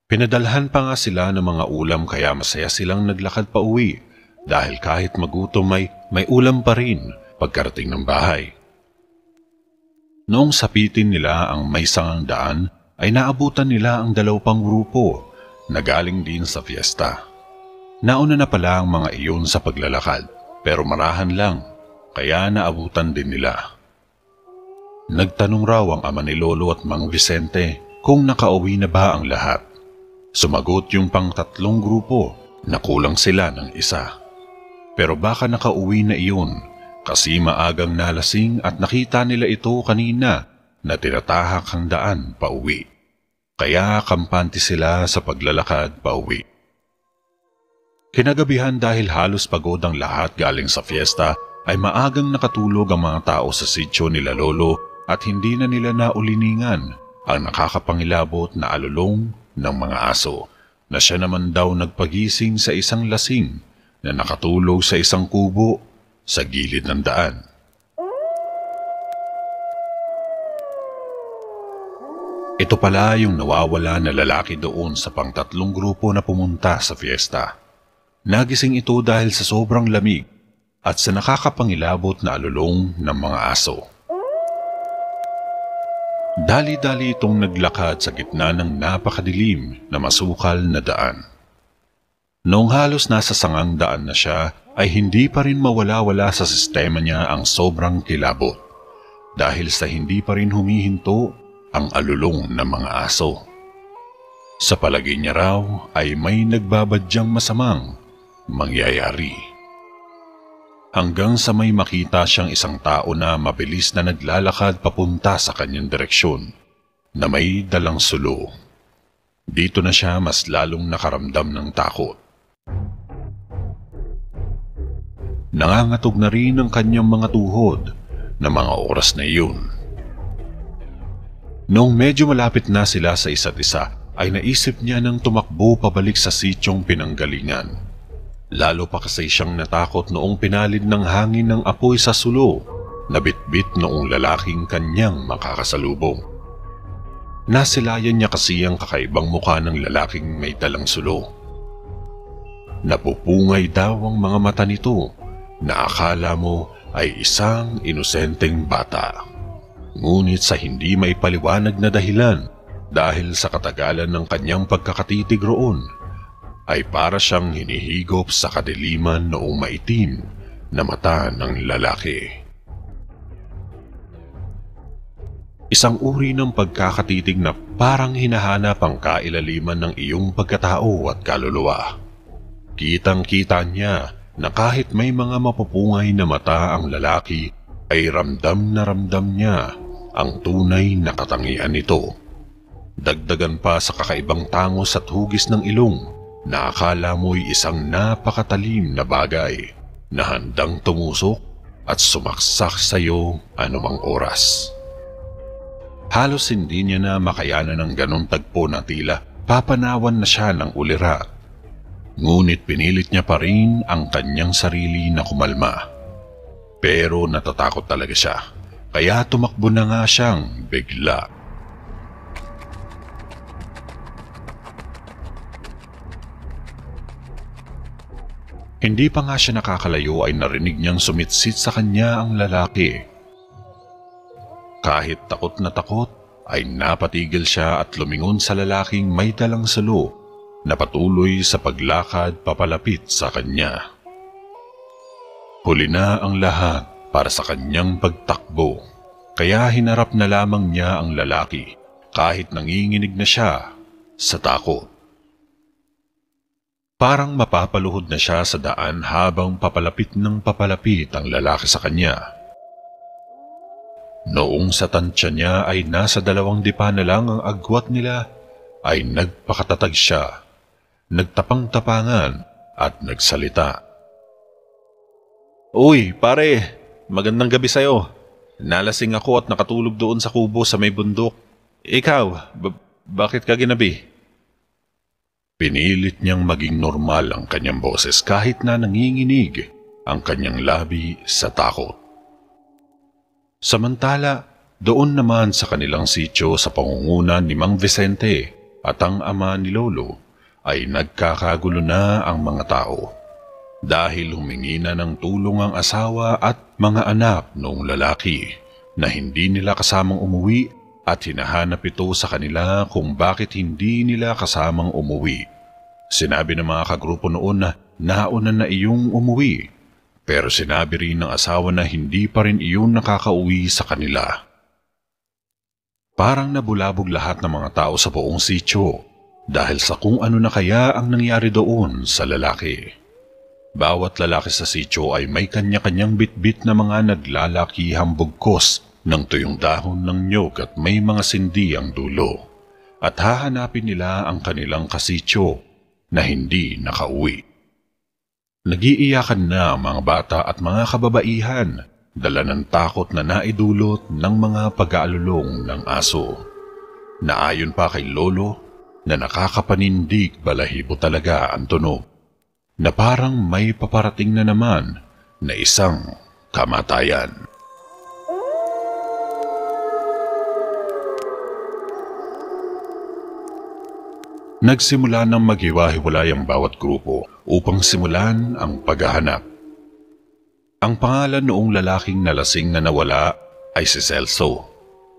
Pinadalhan pa nga sila ng mga ulam kaya masaya silang naglakad pa uwi dahil kahit magutom may ulam pa rin pagkarating ng bahay. Noong sapitin nila ang may sangang daan ay naabutan nila ang 2 pang grupo na galing din sa fiesta. Nauna na pala ang mga iyon sa paglalakad pero marahan lang kaya naabutan din nila. Nagtanong raw ang ama ni Lolo at Mang Vicente kung nakauwi na ba ang lahat. Sumagot yung pang-3 grupo na kulang sila ng 1. Pero baka nakauwi na iyon kasi maagang nalasing at nakita nila ito kanina na tinatahak ang daan pauwi. Kaya kampante sila sa paglalakad pauwi. Kinagabihan dahil halos pagod ang lahat galing sa fiesta ay maagang nakatulog ang mga tao sa sityo nila lolo at hindi na nila nauliningan ang nakakapangilabot na alulong ng mga aso na siya naman daw nagpagising sa isang lasing na nakatulog sa isang kubo sa gilid ng daan. Ito pala yung nawawala na lalaki doon sa pang-3 grupo na pumunta sa fiesta. Nagising ito dahil sa sobrang lamig at sa nakakapangilabot na alulong ng mga aso. Dali-dali itong naglakad sa gitna ng napakadilim na masukal na daan. Noong halos nasa sangang daan na siya, ay hindi pa rin mawala-wala sa sistema niya ang sobrang kilabot dahil sa hindi pa rin humihinto ang alulong ng mga aso. Sa palagay niya raw ay may nagbabadyang masamang mangyayari. Hanggang sa may makita siyang isang tao na mabilis na naglalakad papunta sa kanyang direksyon na may dalang sulo. Dito na siya mas lalong nakaramdam ng takot. Nangangatog na rin ang kanyang mga tuhod na mga oras na iyon. Noong medyo malapit na sila sa isa't isa, ay naisip niya nang tumakbo pabalik sa sityong pinanggalingan. Lalo pa kasi siyang natakot noong pinalid ng hangin ng apoy sa sulo na bitbit noong lalaking kanyang makakasalubong. Nasilayan niya kasi ang kakaibang mukha ng lalaking may dalang sulo. Napupungay daw ang mga mata nito na akala mo ay isang inosenteng bata. Ngunit sa hindi may paliwanag na dahilan dahil sa katagalan ng kanyang pagkakatitig roon, ay para siyang hinihigop sa kadiliman noong maitim na mata ng lalaki. Isang uri ng pagkakatitig na parang hinahanap ang kailaliman ng iyong pagkatao at kaluluwa. Kitang-kita niya na kahit may mga mapupungay na mata ang lalaki, ay ramdam na ramdam niya ang tunay na katangian nito. Dagdagan pa sa kakaibang tangos at hugis ng ilong na akala mo'y isang napakatalim na bagay na handang tumusok at sumaksak sa iyo anumang oras. Halos hindi niya na makayanan ng ganong tagpo na tila papanawan na siya ng ulira. Ngunit pinilit niya pa rin ang kanyang sarili na kumalma. Pero natatakot talaga siya, kaya tumakbo na nga siyang bigla. Hindi pa nga siya nakakalayo ay narinig niyang sumitsit sa kanya ang lalaki. Kahit takot na takot ay napatigil siya at lumingon sa lalaking may dalang salo na patuloy sa paglakad papalapit sa kanya. Huli na ang lahat para sa kanyang pagtakbo, kaya hinarap na lamang niya ang lalaki kahit nanginginig na siya sa takot. Parang mapapaluhod na siya sa daan habang papalapit ng papalapit ang lalaki sa kanya. Noong sa tansya niya ay nasa 2 dipa na lang ang agwat nila, ay nagpakatatag siya, nagtapang-tapangan at nagsalita. "Uy, pare, magandang gabi sa'yo. Nalasing ako at nakatulog doon sa kubo sa may bundok. Ikaw, bakit ka ginabi?" Pinilit niyang maging normal ang kanyang boses kahit na nanginginig ang kanyang labi sa takot. Samantala, doon naman sa kanilang sityo sa pangunguna ni Mang Vicente at ang ama ni Lolo ay nagkakagulo na ang mga tao dahil humingi na ng tulong ang asawa at mga anak noong lalaki na hindi nila kasamang umuwi at hinahanap ito sa kanila kung bakit hindi nila kasamang umuwi. Sinabi ng mga kagrupo noon na nauna na iyong umuwi, pero sinabi rin ng asawa na hindi pa rin iyon nakakauwi sa kanila. Parang nabulabog lahat ng mga tao sa buong sityo dahil sa kung ano na kaya ang nangyari doon sa lalaki. Bawat lalaki sa sityo ay may kanya-kanyang bitbit na mga naglalakihang bugkos ng tuyong dahon ng nyog at may mga sindi ang dulo. At hahanapin nila ang kanilang kasityo na hindi nakauwi. Nagiiyakan na ang mga bata at mga kababaihan, dala ng takot na naidulot ng mga pag-aalulong ng aso. Naayon pa kay Lolo na nakakapanindig balahibo talaga ang tunog, na parang may paparating na naman na isang kamatayan. Nagsimula ng maghiwa-hiwalay ang bawat grupo upang simulan ang paghahanap. Ang pangalan noong lalaking nalasing na nawala ay si Celso.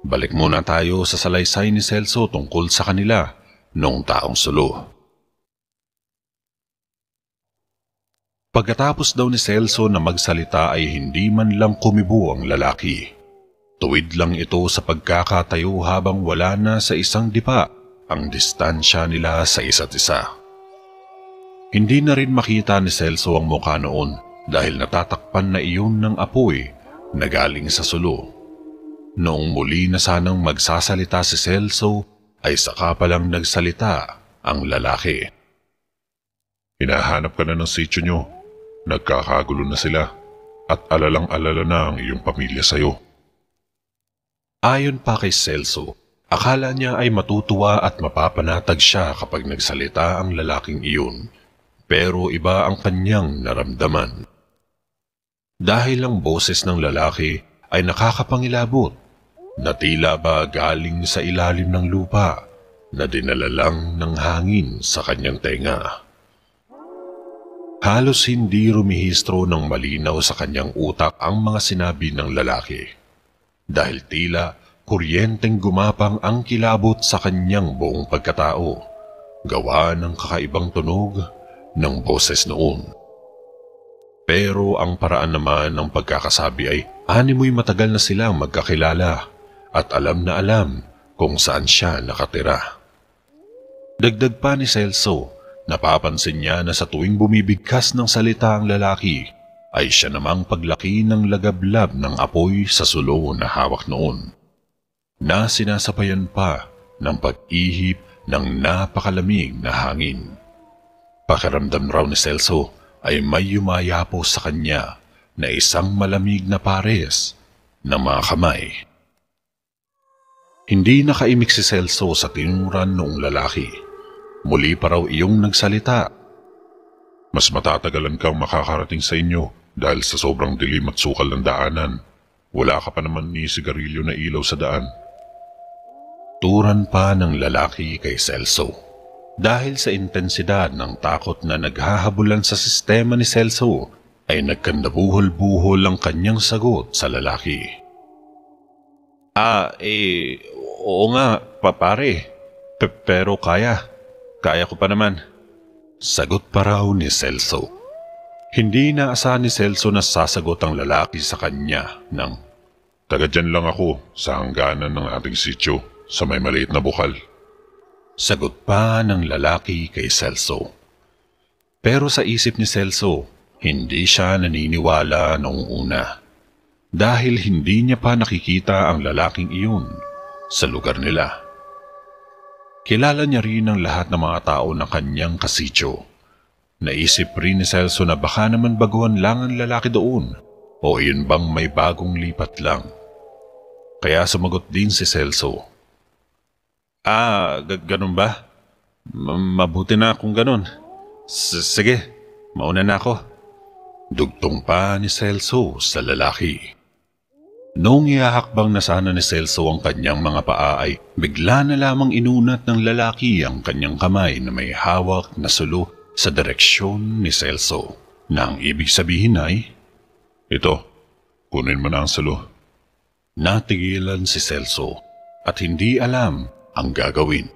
Balik muna tayo sa salaysay ni Celso tungkol sa kanila noong taong sulo. Pagkatapos daw ni Celso na magsalita ay hindi man lang kumibo ang lalaki. Tuwid lang ito sa pagkakatayo habang wala na sa 1 dipa ang distansya nila sa isa't isa. Hindi na rin makita ni Celso ang mukha noon dahil natatakpan na iyon ng apoy na galing sa sulo. Noong muli na sanang magsasalita si Celso ay saka palang nagsalita ang lalaki. "Hinahanap ka na ng sityo nyo. Nagkakagulo na sila at alalang-alala na ang iyong pamilya sa'yo." Ayon pa kay Celso, akala niya ay matutuwa at mapapanatag siya kapag nagsalita ang lalaking iyon, pero iba ang kanyang naramdaman. Dahil ang boses ng lalaki ay nakakapangilabot, na tila ba galing sa ilalim ng lupa na dinala lang ng hangin sa kanyang tenga. Halos hindi rumihistro ng malinaw sa kanyang utak ang mga sinabi ng lalaki, dahil tila kuryenteng gumapang ang kilabot sa kanyang buong pagkatao, gawa ng kakaibang tunog ng boses noon. Pero ang paraan naman ng pagkakasabi ay animoy matagal na silang magkakilala at alam na alam kung saan siya nakatira. Dagdag pa ni Celso, napapansin niya na sa tuwing bumibigkas ng salita ang lalaki ay siya namang paglaki ng lagablab ng apoy sa sulo na hawak noon. na sinasabayan pa ng pag-ihip ng napakalamig na hangin. Pakiramdam raw ni Celso ay may yumayapo sa kanya na isang malamig na pares ng mga kamay. Hindi nakaimik si Celso sa tinuran noong lalaki. Muli pa raw iyong nagsalita. Mas matatagalan kang makakarating sa inyo dahil sa sobrang dilim at sukal ng daanan. Wala ka pa naman ni sigarilyo na ilaw sa daan. Turan pa ng lalaki kay Celso. Dahil sa intensidad ng takot na naghahabulan sa sistema ni Celso, ay nagkandabuhol-buhol ang kanyang sagot sa lalaki. Oo nga, pare. Pero kaya ko pa naman. Sagot pa raw ni Celso. Hindi naasahan ni Celso na sasagot ang lalaki sa kanya ng, taga dyan lang ako sa hangganan ng ating sityo sa may maliit na bukal. Sagot pa ng lalaki kay Celso. Pero sa isip ni Celso, hindi siya naniniwala noong una. Dahil hindi niya pa nakikita ang lalaking iyon sa lugar nila. Kilala niya rin ang lahat ng mga tao na kanyang kasityo. Naisip rin ni Celso na baka naman baguhan lang ang lalaki doon o iyon bang may bagong lipat lang. Kaya sumagot din si Celso. Ganun ba? Mabuti na kung ganun. Sige, mauna na ako. Dugtong pa ni Celso sa lalaki. Noong ihahakbang na sana ni Celso ang kanyang mga paa ay bigla na lamang inunat ng lalaki ang kanyang kamay na may hawak na sulo sa direksyon ni Celso. Na ang ibig sabihin ay, ito, kunin mo na ang sulo. Natigilan si Celso at hindi alam ang gagawin.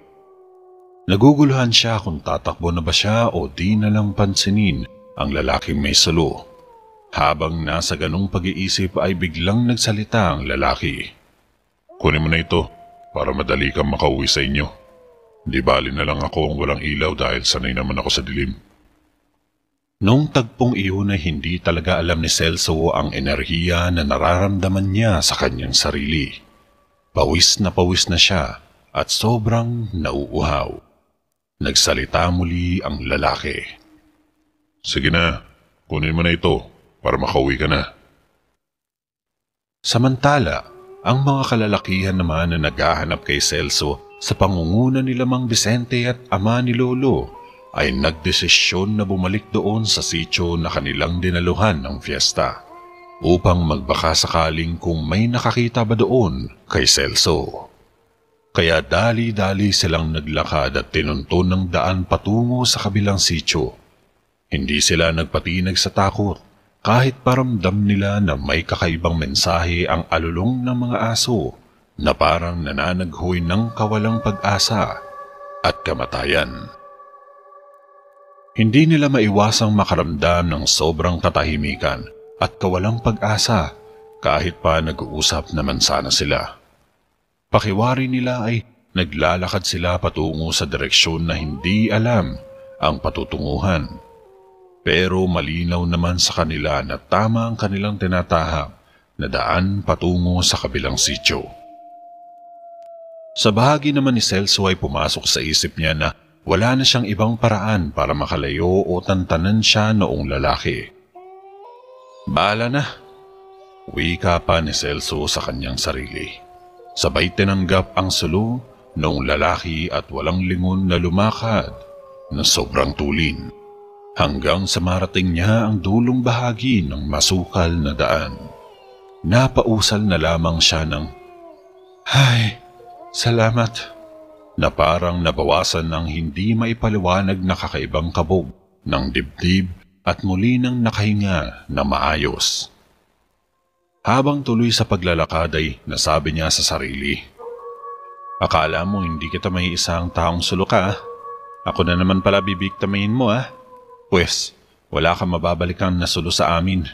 Naguguluhan siya kung tatakbo na ba siya o di na lang pansinin ang lalaking may sulo. Habang nasa ganong pag-iisip ay biglang nagsalita ang lalaki. Kunin mo na ito para madali kang makauwi sa inyo. Di bali na lang ako ang walang ilaw dahil sanay naman ako sa dilim. Noong tagpong iyon ay hindi talaga alam ni Celso ang enerhiya na nararamdaman niya sa kanyang sarili. Pawis na siya at sobrang nauuhaw. Nagsalita muli ang lalaki. Sige na, kunin mo na ito para makauwi ka na. Samantala, ang mga kalalakihan naman na naghahanap kay Celso sa pangunguna ni Mang Vicente at ama ni Lolo ay nagdesisyon na bumalik doon sa sitio na kanilang dinaluhan ng fiesta upang magbaka sakaling kung may nakakita ba doon kay Celso. Kaya dali-dali silang naglakad at tinunton ng daan patungo sa kabilang sitio. Hindi sila nagpatinag sa takot kahit paramdam nila na may kakaibang mensahe ang alulong ng mga aso na parang nananaghoy ng kawalang pag-asa at kamatayan. Hindi nila maiwasang makaramdam ng sobrang katahimikan at kawalang pag-asa kahit pa nag-uusap naman sana sila. Pakiwari nila ay naglalakad sila patungo sa direksyon na hindi alam ang patutunguhan. Pero malinaw naman sa kanila na tama ang kanilang tinatahak na daan patungo sa kabilang sitio. Sa bahagi naman ni Celso ay pumasok sa isip niya na wala na siyang ibang paraan para makalayo o tantanan siya noong lalaki. Bahala na, wika pa ni Celso sa kanyang sarili. Sabay tinanggap ang sulo noong lalaki at walang lingon na lumakad na sobrang tulin. Hanggang sa marating niya ang dulong bahagi ng masukal na daan. Napausal na lamang siya ng, "Ay, salamat," na parang nabawasan ng hindi maipaliwanag na kakaibang kabog ng dibdib at muli nang nakahinga na maayos. Habang tuloy sa paglalakad ay nasabi niya sa sarili, "Akala mo hindi kita may isang taong suluka. Ako na naman pala bibiktamin mo Pues, wala kang mababalikan na sulo sa amin."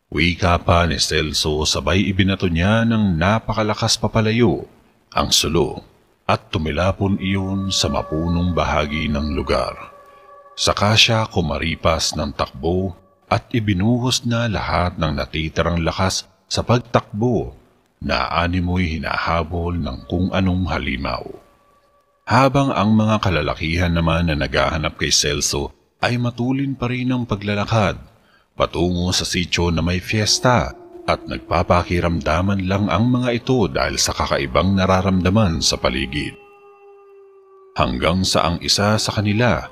Wika pa ni Celso sabay ibinato niya ng napakalakas papalayo ang sulo at tumilapon iyon sa mapunong bahagi ng lugar. Saka siya kumaripas ng takbo at ibinuhos na lahat ng natitirang lakas sa pagtakbo na animoy hinahabol ng kung anong halimaw. Habang ang mga kalalakihan naman na naghahanap kay Celso ay matulin pa rin ang paglalakad patungo sa sitio na may fiesta at nagpapakiramdaman lang ang mga ito dahil sa kakaibang nararamdaman sa paligid. Hanggang sa ang isa sa kanila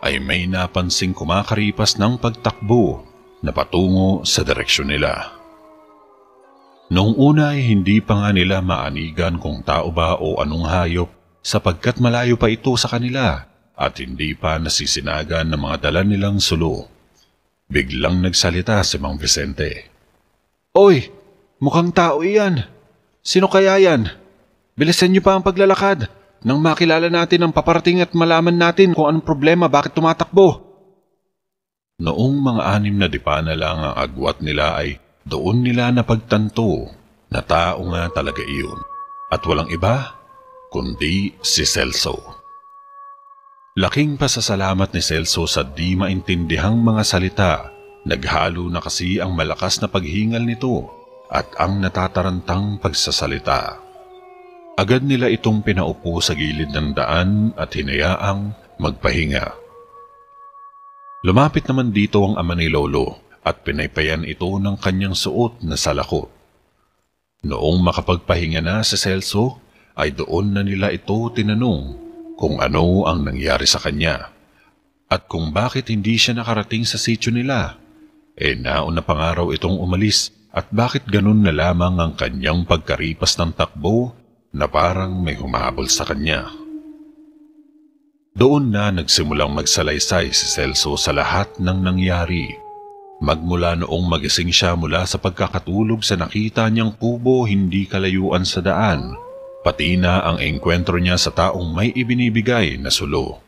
ay may napansing kumakaripas ng pagtakbo na patungo sa direksyon nila. Noong una ay hindi pa nga nila maanigan kung tao ba o anong hayop sapagkat malayo pa ito sa kanila at hindi pa nasisinagan ng mga dala nilang sulo. Biglang nagsalita si Mang Vicente. "Oy, mukhang tao iyan. Sino kaya yan? Bilisan niyo pa ang paglalakad nang makilala natin ang paparating at malaman natin kung anong problema bakit tumatakbo." Noong mga 6 na dipa na lang ang agwat nila ay doon nila napagtanto na tao nga talaga iyon at walang iba kundi si Celso. Laking pasasalamat ni Celso sa di maintindihang mga salita. Naghalo na kasi ang malakas na paghingal nito at ang natatarantang pagsasalita. Agad nila itong pinaupo sa gilid ng daan at hinayaang magpahinga. Lumapit naman dito ang ama ni Lolo at pinaypayan ito ng kanyang suot na salakot. Noong makapagpahinga na si Celso, ay doon na nila ito tinanong kung ano ang nangyari sa kanya at kung bakit hindi siya nakarating sa sitio nila. Nauna pangaraw itong umalis at bakit ganun na lamang ang kanyang pagkaripas ng takbo na parang may humahabol sa kanya. Doon na nagsimulang magsalaysay si Celso sa lahat ng nangyari. Magmula noong magising siya mula sa pagkakatulog sa nakita niyang kubo hindi kalayuan sa daan, pati na ang engkwentro niya sa taong may ibinibigay na sulo.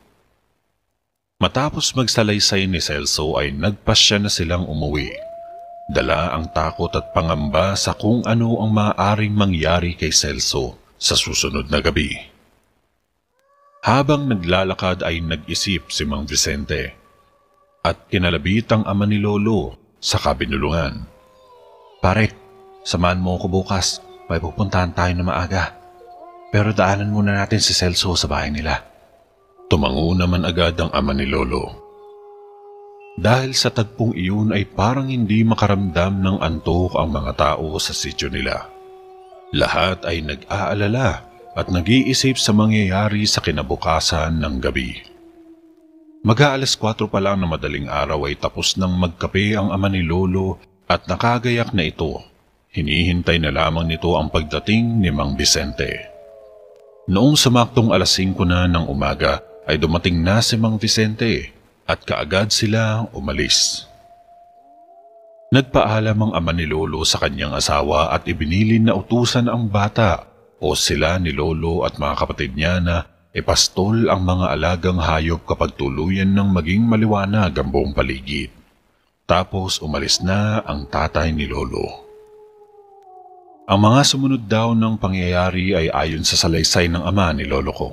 Matapos magsalaysay ni Celso ay nagpasya na silang umuwi. Dala ang takot at pangamba sa kung ano ang maaaring mangyari kay Celso sa susunod na gabi. Habang naglalakad ay nag-isip si Mang Vicente at kinalabit ang ama ni Lolo sa kabinulungan. "Pare, samahan mo ako bukas. May pupuntahan tayo na maaga. Pero daanan muna natin si Celso sa bahay nila." Tumango naman agad ang ama ni Lolo. Dahil sa tagpong iyon ay parang hindi makaramdam ng antok ang mga tao sa sitio nila. Lahat ay nag-aalala at nag-iisip sa mangyayari sa kinabukasan ng gabi. Mag-aalas 4 pa lang na madaling araw ay tapos nang magkape ang ama ni Lolo at nakagayak na ito. Hinihintay na lamang nito ang pagdating ni Mang Vicente. Noong sumaktong alas 5 na ng umaga ay dumating na si Mang Vicente at kaagad sila umalis. Nagpaalam ang ama ni Lolo sa kanyang asawa at ibinilin na utusan ang bata o sila ni Lolo at mga kapatid niya na ipastol ang mga alagang hayop kapag tuluyan ng maging maliwanag ang buong paligid. Tapos umalis na ang tatay ni Lolo. Ang mga sumunod daw ng pangyayari ay ayon sa salaysay ng ama ni Lolo ko.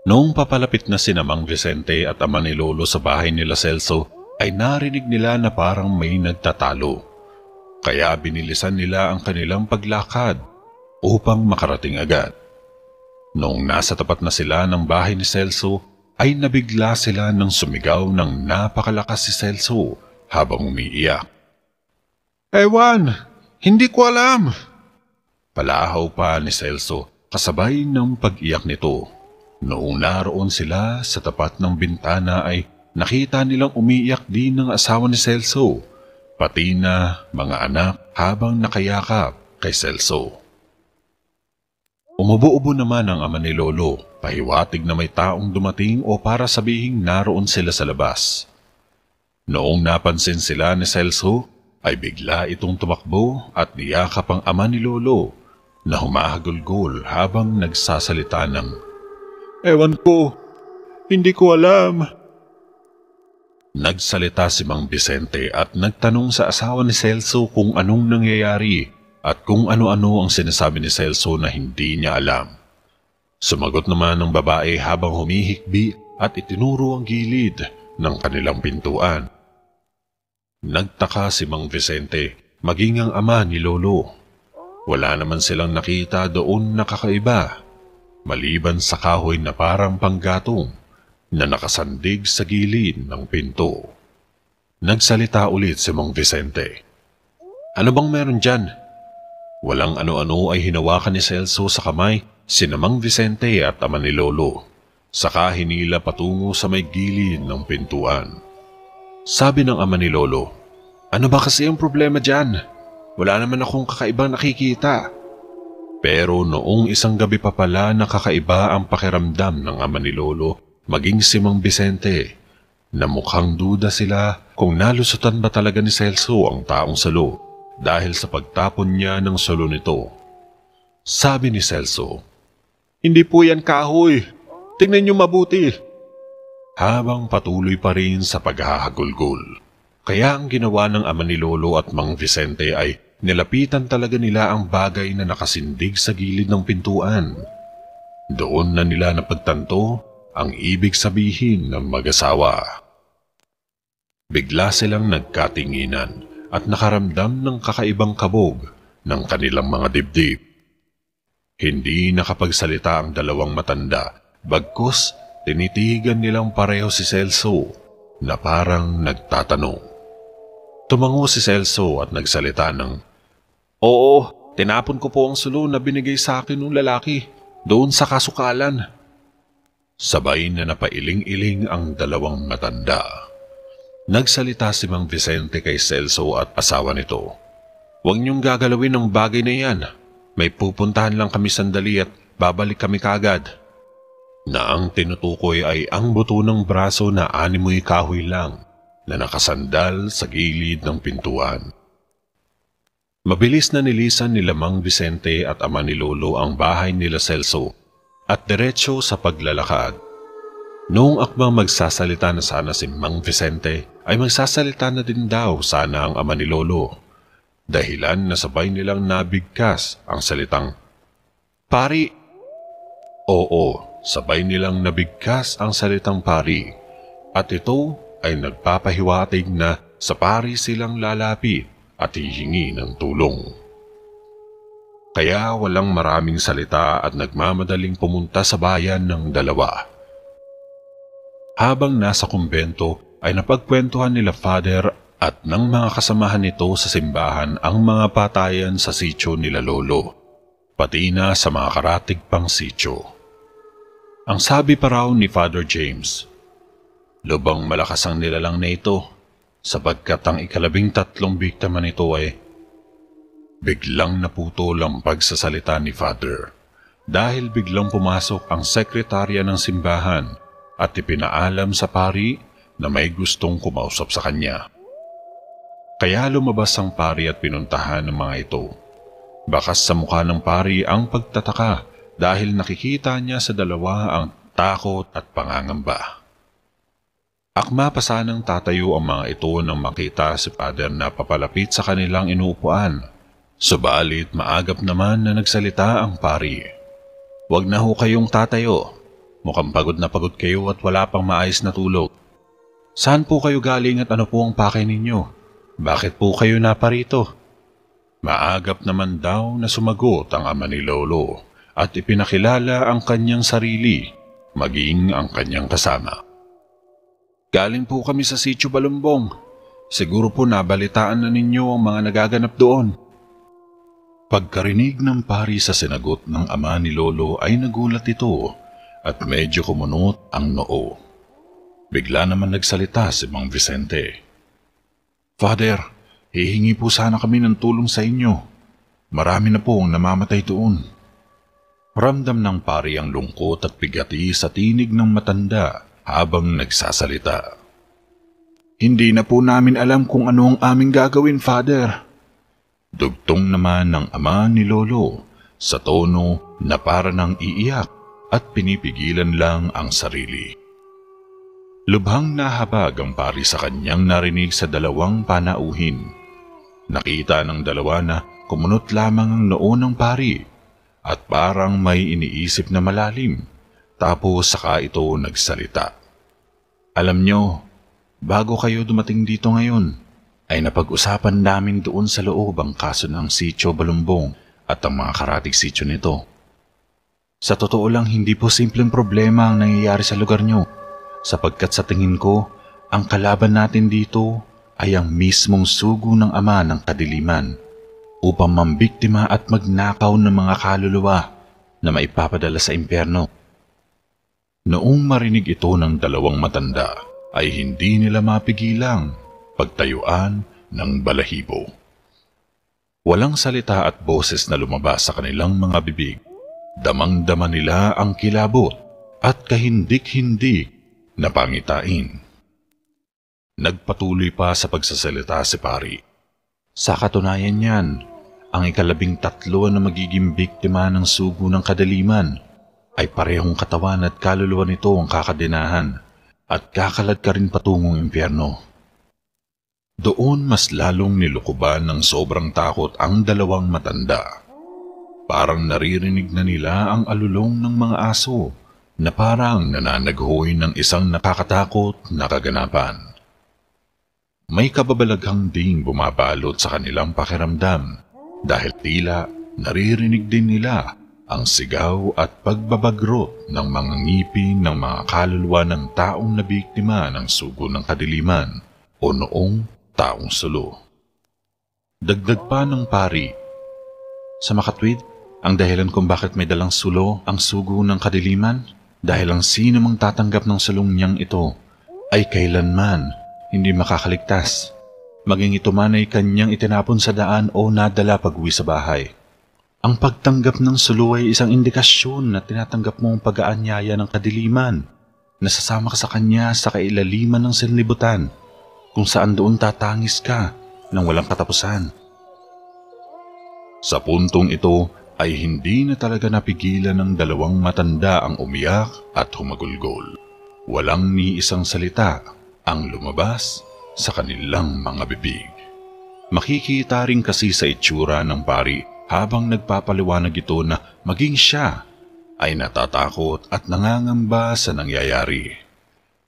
Noong papalapit na sina Mang Vicente at ama ni Lolo sa bahay nila Celso, ay narinig nila na parang may nagtatalo. Kaya binilisan nila ang kanilang paglakad upang makarating agad. Noong nasa tapat na sila ng bahay ni Celso, ay nabigla sila nang sumigaw ng napakalakas si Celso habang umiiyak. "Ewan, hindi ko alam." Palahaw pa ni Celso kasabay ng pag-iyak nito. Noong naroon sila sa tapat ng bintana ay nakita nilang umiiyak din ng asawa ni Celso, pati na mga anak habang nakayakap kay Celso. Umubo-ubo naman ang ama ni Lolo, pahiwatig na may taong dumating o para sabihing naroon sila sa labas. Noong napansin sila ni Celso, ay bigla itong tumakbo at niyakap ang ama ni Lolo na humahagulgol habang nagsasalita ng, "Ewan ko, hindi ko alam." Nagsalita si Mang Vicente at nagtanong sa asawa ni Celso kung anong nangyayari at kung ano-ano ang sinasabi ni Celso na hindi niya alam. Sumagot naman ng babae habang humihikbi at itinuro ang gilid ng kanilang pintuan. Nagtaka si Mang Vicente, maging ang ama ni Lolo. Wala naman silang nakita doon na kakaiba, maliban sa kahoy na parang panggatong na nakasandig sa gilid ng pinto. Nagsalita ulit si Mang Vicente. Ano bang meron dyan? Walang ano-ano ay hinawakan ni Celso sa kamay sina Mang Vicente at ama ni Lolo. Saka hinila patungo sa may gilid ng pintuan. Sabi ng ama ni Lolo, ano ba kasi ang problema dyan? Wala naman akong kakaibang nakikita. Pero noong isang gabi pa pala nakakaiba ang pakiramdam ng ama ni Lolo maging si Mang Vicente na mukhang duda sila kung nalusutan ba talaga ni Celso ang taong salo dahil sa pagtapon niya ng salo nito. Sabi ni Celso, hindi po yan kahoy. Tingnan niyo mabuti. Habang patuloy pa rin sa paghahagulgol. Kaya ang ginawa ng ama ni Lolo at Mang Vicente ay nilapitan talaga nila ang bagay na nakasindig sa gilid ng pintuan. Doon na nila napagtanto ang ibig sabihin ng mag-asawa. Bigla silang nagkatinginan at nakaramdam ng kakaibang kabog ng kanilang mga dibdib. Hindi nakapagsalita ang dalawang matanda, bagkus tinitigan nilang pareho si Celso na parang nagtatanong. Tumango si Celso at nagsalita ng, oo, tinapon ko po ang sulo na binigay sa akin ng lalaki doon sa kasukalan. Sabay na napailing-iling ang dalawang matanda. Nagsalita si Mang Vicente kay Celso at asawa nito. Huwag niyong gagalawin ang bagay na yan. May pupuntahan lang kami sandali at babalik kami kagad. Na ang tinutukoy ay ang buto ng braso na animoy kahoy lang na nakasandal sa gilid ng pintuan. Mabilis na nilisan nila Mang Vicente at ama ni Lolo ang bahay nila Celso at diretso sa paglalakad. Noong akmang magsasalita na sana si Mang Vicente, ay magsasalita na din daw sana ang ama ni Lolo. Dahilan na sabay nilang nabigkas ang salitang, Pari! Oo, sabay nilang nabigkas ang salitang pari. At ito ay nagpapahiwatig na sa pari silang lalapit at hihingi ng tulong. Kaya walang maraming salita at nagmamadaling pumunta sa bayan ng dalawa. Habang nasa kumbento ay napagkwentuhan nila Father at ng mga kasamahan nito sa simbahan ang mga patayan sa sityo nila Lolo, pati na sa mga karatig pang sityo. Ang sabi pa raw ni Father James, lubang malakas ang nilalang na ito sapagkat ang 13 biktima nito ay biglang naputol ang pagsasalita ni Father dahil biglang pumasok ang sekretarya ng simbahan at ipinaalam sa pari na may gustong kumausap sa kanya. Kaya lumabas ang pari at pinuntahan ng mga ito. Bakas sa mukha ng pari ang pagtataka dahil nakikita niya sa dalawa ang takot at pangangamba. Akma pa sanang tatayo ang mga ito nang makita si Father na papalapit sa kanilang inuupuan. Subalit maagap naman na nagsalita ang pari. Huwag na ho kayong tatayo. Mukhang pagod na pagod kayo at wala pang maayos na tulog. Saan po kayo galing at ano po ang pakay ninyo? Bakit po kayo naparito? Maagap naman daw na sumagot ang ama ni Lolo at ipinakilala ang kanyang sarili, maging ang kanyang kasama. Galing po kami sa Sitio Balumbong. Siguro po nabalitaan na ninyo ang mga nagaganap doon. Pagkarinig ng pari sa sinagot ng ama ni Lolo ay nagulat ito at medyo kumunot ang noo. Bigla naman nagsalita si Mang Vicente. Father, hihingi po sana kami ng tulong sa inyo. Marami na po ang namamatay doon. Ramdam ng pari ang lungkot at bigati sa tinig ng matanda habang nagsasalita. Hindi na po namin alam kung ano ang aming gagawin, Father. Dugtong naman ng ama ni Lolo sa tono na para nang iiyak at pinipigilan lang ang sarili. Lubhang nahabag ang pari sa kanyang narinig sa dalawang panauhin. Nakita ng dalawa na kumunot lamang ang noo ng pari at parang may iniisip na malalim. Tapos saka ito nagsalita. Alam nyo, bago kayo dumating dito ngayon, ay napag-usapan namin doon sa loob ang kaso ng Sitio Balumbong at ang mga karatig sityo nito. Sa totoo lang, hindi po simpleng problema ang nangyayari sa lugar nyo, sapagkat sa tingin ko, ang kalaban natin dito ay ang mismong sugo ng ama ng kadiliman upang mambiktima at magnakaw ng mga kaluluwa na maipapadala sa impyerno. Noong marinig ito ng dalawang matanda, ay hindi nila mapigilang pagtayuan ng balahibo. Walang salita at boses na lumabas sa kanilang mga bibig. Damang-dama nila ang kilabot at kahindik-hindik na pangitain. Nagpatuloy pa sa pagsasalita si pari. Sa katunayan niyan, ang 13 na magiging biktima ng sugo ng kadiliman ay parehong katawan at kaluluwa nito ang kakadinahan at kakalad ka rin patungong impyerno. Doon mas lalong nilukuban ng sobrang takot ang dalawang matanda. Parang naririnig na nila ang alulong ng mga aso na parang nananaghoy ng isang nakakatakot na kaganapan. May kababalaghang ding bumabalot sa kanilang pakiramdam dahil tila naririnig din nila ang sigaw at pagbabagrot ng mga ngipin ng mga kaluluwa ng taong nabiktima ng sugo ng kadiliman o noong taong sulo. Dagdag pa ng pari, sa makatwid, ang dahilan kung bakit may dalang sulo ang sugo ng kadiliman dahil ang sino mang tatanggap ng sulong niyang ito ay kailanman hindi makakaligtas, maging ito man ay kanyang itinapon sa daan o nadala pag-uwi sa bahay. Ang pagtanggap ng sulo ay isang indikasyon na tinatanggap mo ang pag-aanyaya ng kadiliman, nasasama ka sa kanya sa kailaliman ng sanlibutan, kung saan doon tatangis ka ng walang katapusan. Sa puntong ito ay hindi na talaga napigilan ng dalawang matanda ang umiyak at humagulgol. Walang ni isang salita ang lumabas sa kanilang mga bibig. Makikita rin kasi sa itsura ng pari habang nagpapaliwanag ito na maging siya ay natatakot at nangangamba sa nangyayari.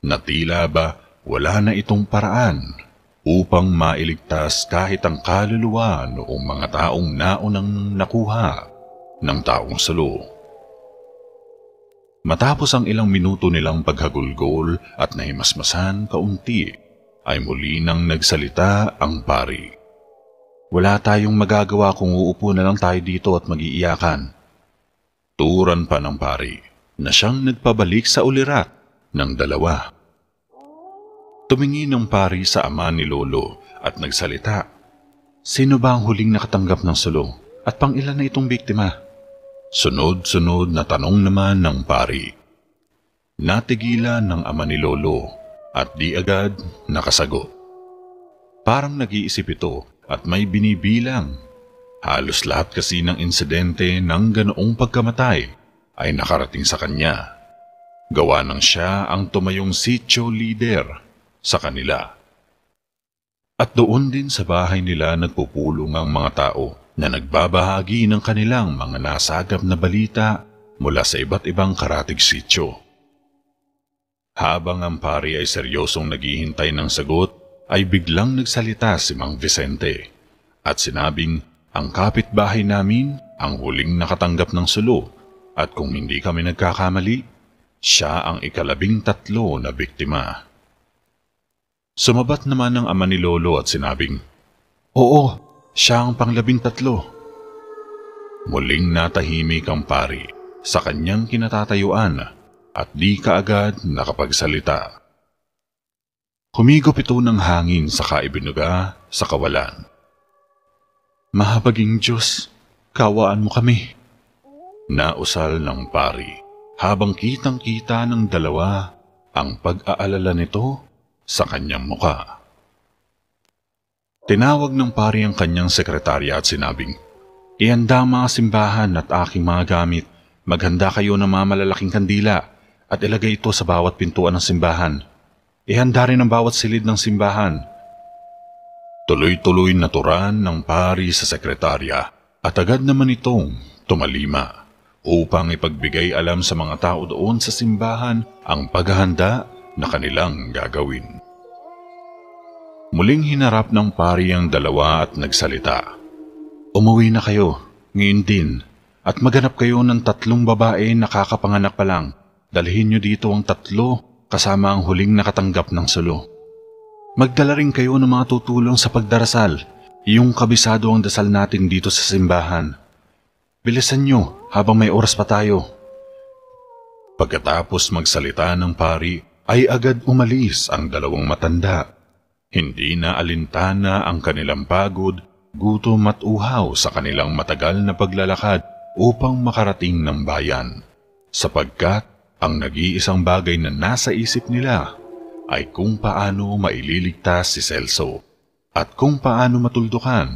Na tila ba wala na itong paraan upang mailigtas kahit ang kaluluwa noong mga taong naunang nakuha ng taong sulo. Matapos ang ilang minuto nilang paghagulgol at nahimasmasan kaunti, ay muli nang nagsalita ang pari. Wala tayong magagawa kung uupo na lang tayo dito at mag-iiyakan. Turan pa ng pari na siyang nagpabalik sa ulirat ng dalawa. Tumingin ang pari sa ama ni Lolo at nagsalita. Sino ba ang huling nakatanggap ng sulo at pang ilan na itong biktima? Sunod-sunod na tanong naman ng pari. Natigilan ng ama ni Lolo at di agad nakasagot. Parang nag-iisip ito at may binibilang. Halos lahat kasi ng insidente ng ganoong pagkamatay ay nakarating sa kanya. Gawa ng siya ang tumayong sitio leader sa kanila. At doon din sa bahay nila nagpupulong ang mga tao na nagbabahagi ng kanilang mga nasagap na balita mula sa iba't ibang karatig sitio. Habang ang pari ay seryosong naghihintay ng sagot, ay biglang nagsalita si Mang Vicente at sinabing ang kapitbahay namin ang huling nakatanggap ng sulo at kung hindi kami nagkakamali, siya ang 13 na biktima. Sumabat naman ang ama ni Lolo at sinabing, Oo, siya ang pang-13. Muling natahimik ang pari sa kanyang kinatatayuan at di kaagad nakapagsalita. Humigop ito ng hangin saka ibinuga sa kawalan. Mahabaging Diyos, kawaan mo kami. Nausal ng pari habang kitang-kita ng dalawa ang pag-aalala nito sa kanyang muka. Tinawag ng pari ang kanyang sekretarya at sinabing, Ihanda ang mga simbahan at aking mga gamit. Maghanda kayo ng mga malalaking kandila at ilagay ito sa bawat pintuan ng simbahan. Ihanda rin ang bawat silid ng simbahan. Tuloy-tuloy na turan ng pari sa sekretarya at agad naman itong tumalima upang ipagbigay alam sa mga tao doon sa simbahan ang paghahanda na kanilang gagawin. Muling hinarap ng pari ang dalawa at nagsalita. Umuwi na kayo. Ngayon din, at maghanap kayo ng 3 babae na kakapanganak pa lang. Dalhin nyo dito ang 3 kasama ang huling nakatanggap ng sulo. Magdala rin kayo ng mga tutulong sa pagdarasal, yung kabisado ang dasal natin dito sa simbahan. Bilisan nyo habang may oras pa tayo. Pagkatapos magsalita ng pari, ay agad umalis ang 2 matanda. Hindi na alintana ang kanilang pagod, gutom at uhaw sa kanilang matagal na paglalakad upang makarating ng bayan. Sapagkat ang nag-iisang bagay na nasa isip nila ay kung paano maililigtas si Celso at kung paano matuldukan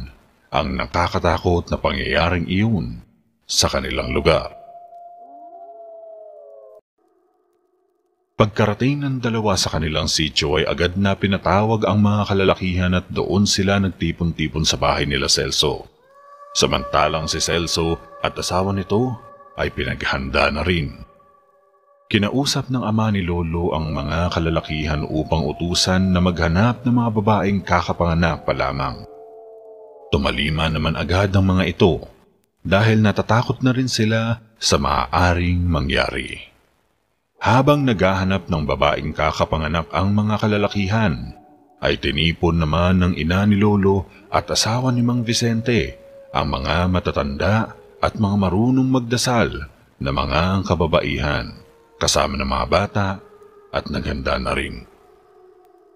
ang nakakatakot na pangyayaring iyon sa kanilang lugar. Pagkarating ng 2 sa kanilang sitio ay agad na pinatawag ang mga kalalakihan at doon sila nagtipon-tipon sa bahay nila Celso. Samantalang si Celso at asawa nito ay pinaghanda na rin. Kinausap ng ama ni Lolo ang mga kalalakihan upang utusan na maghanap ng mga babaeng kakapanganak pa lamang. Tumalima naman agad ang mga ito dahil natatakot na rin sila sa maaaring mangyari. Habang naghahanap ng babaeng kakapanganak ang mga kalalakihan, ay tinipon naman ng ina ni Lolo at asawa ni Mang Vicente ang mga matatanda at mga marunong magdasal na mga kababaihan, kasama ng mga bata at naghanda na rin.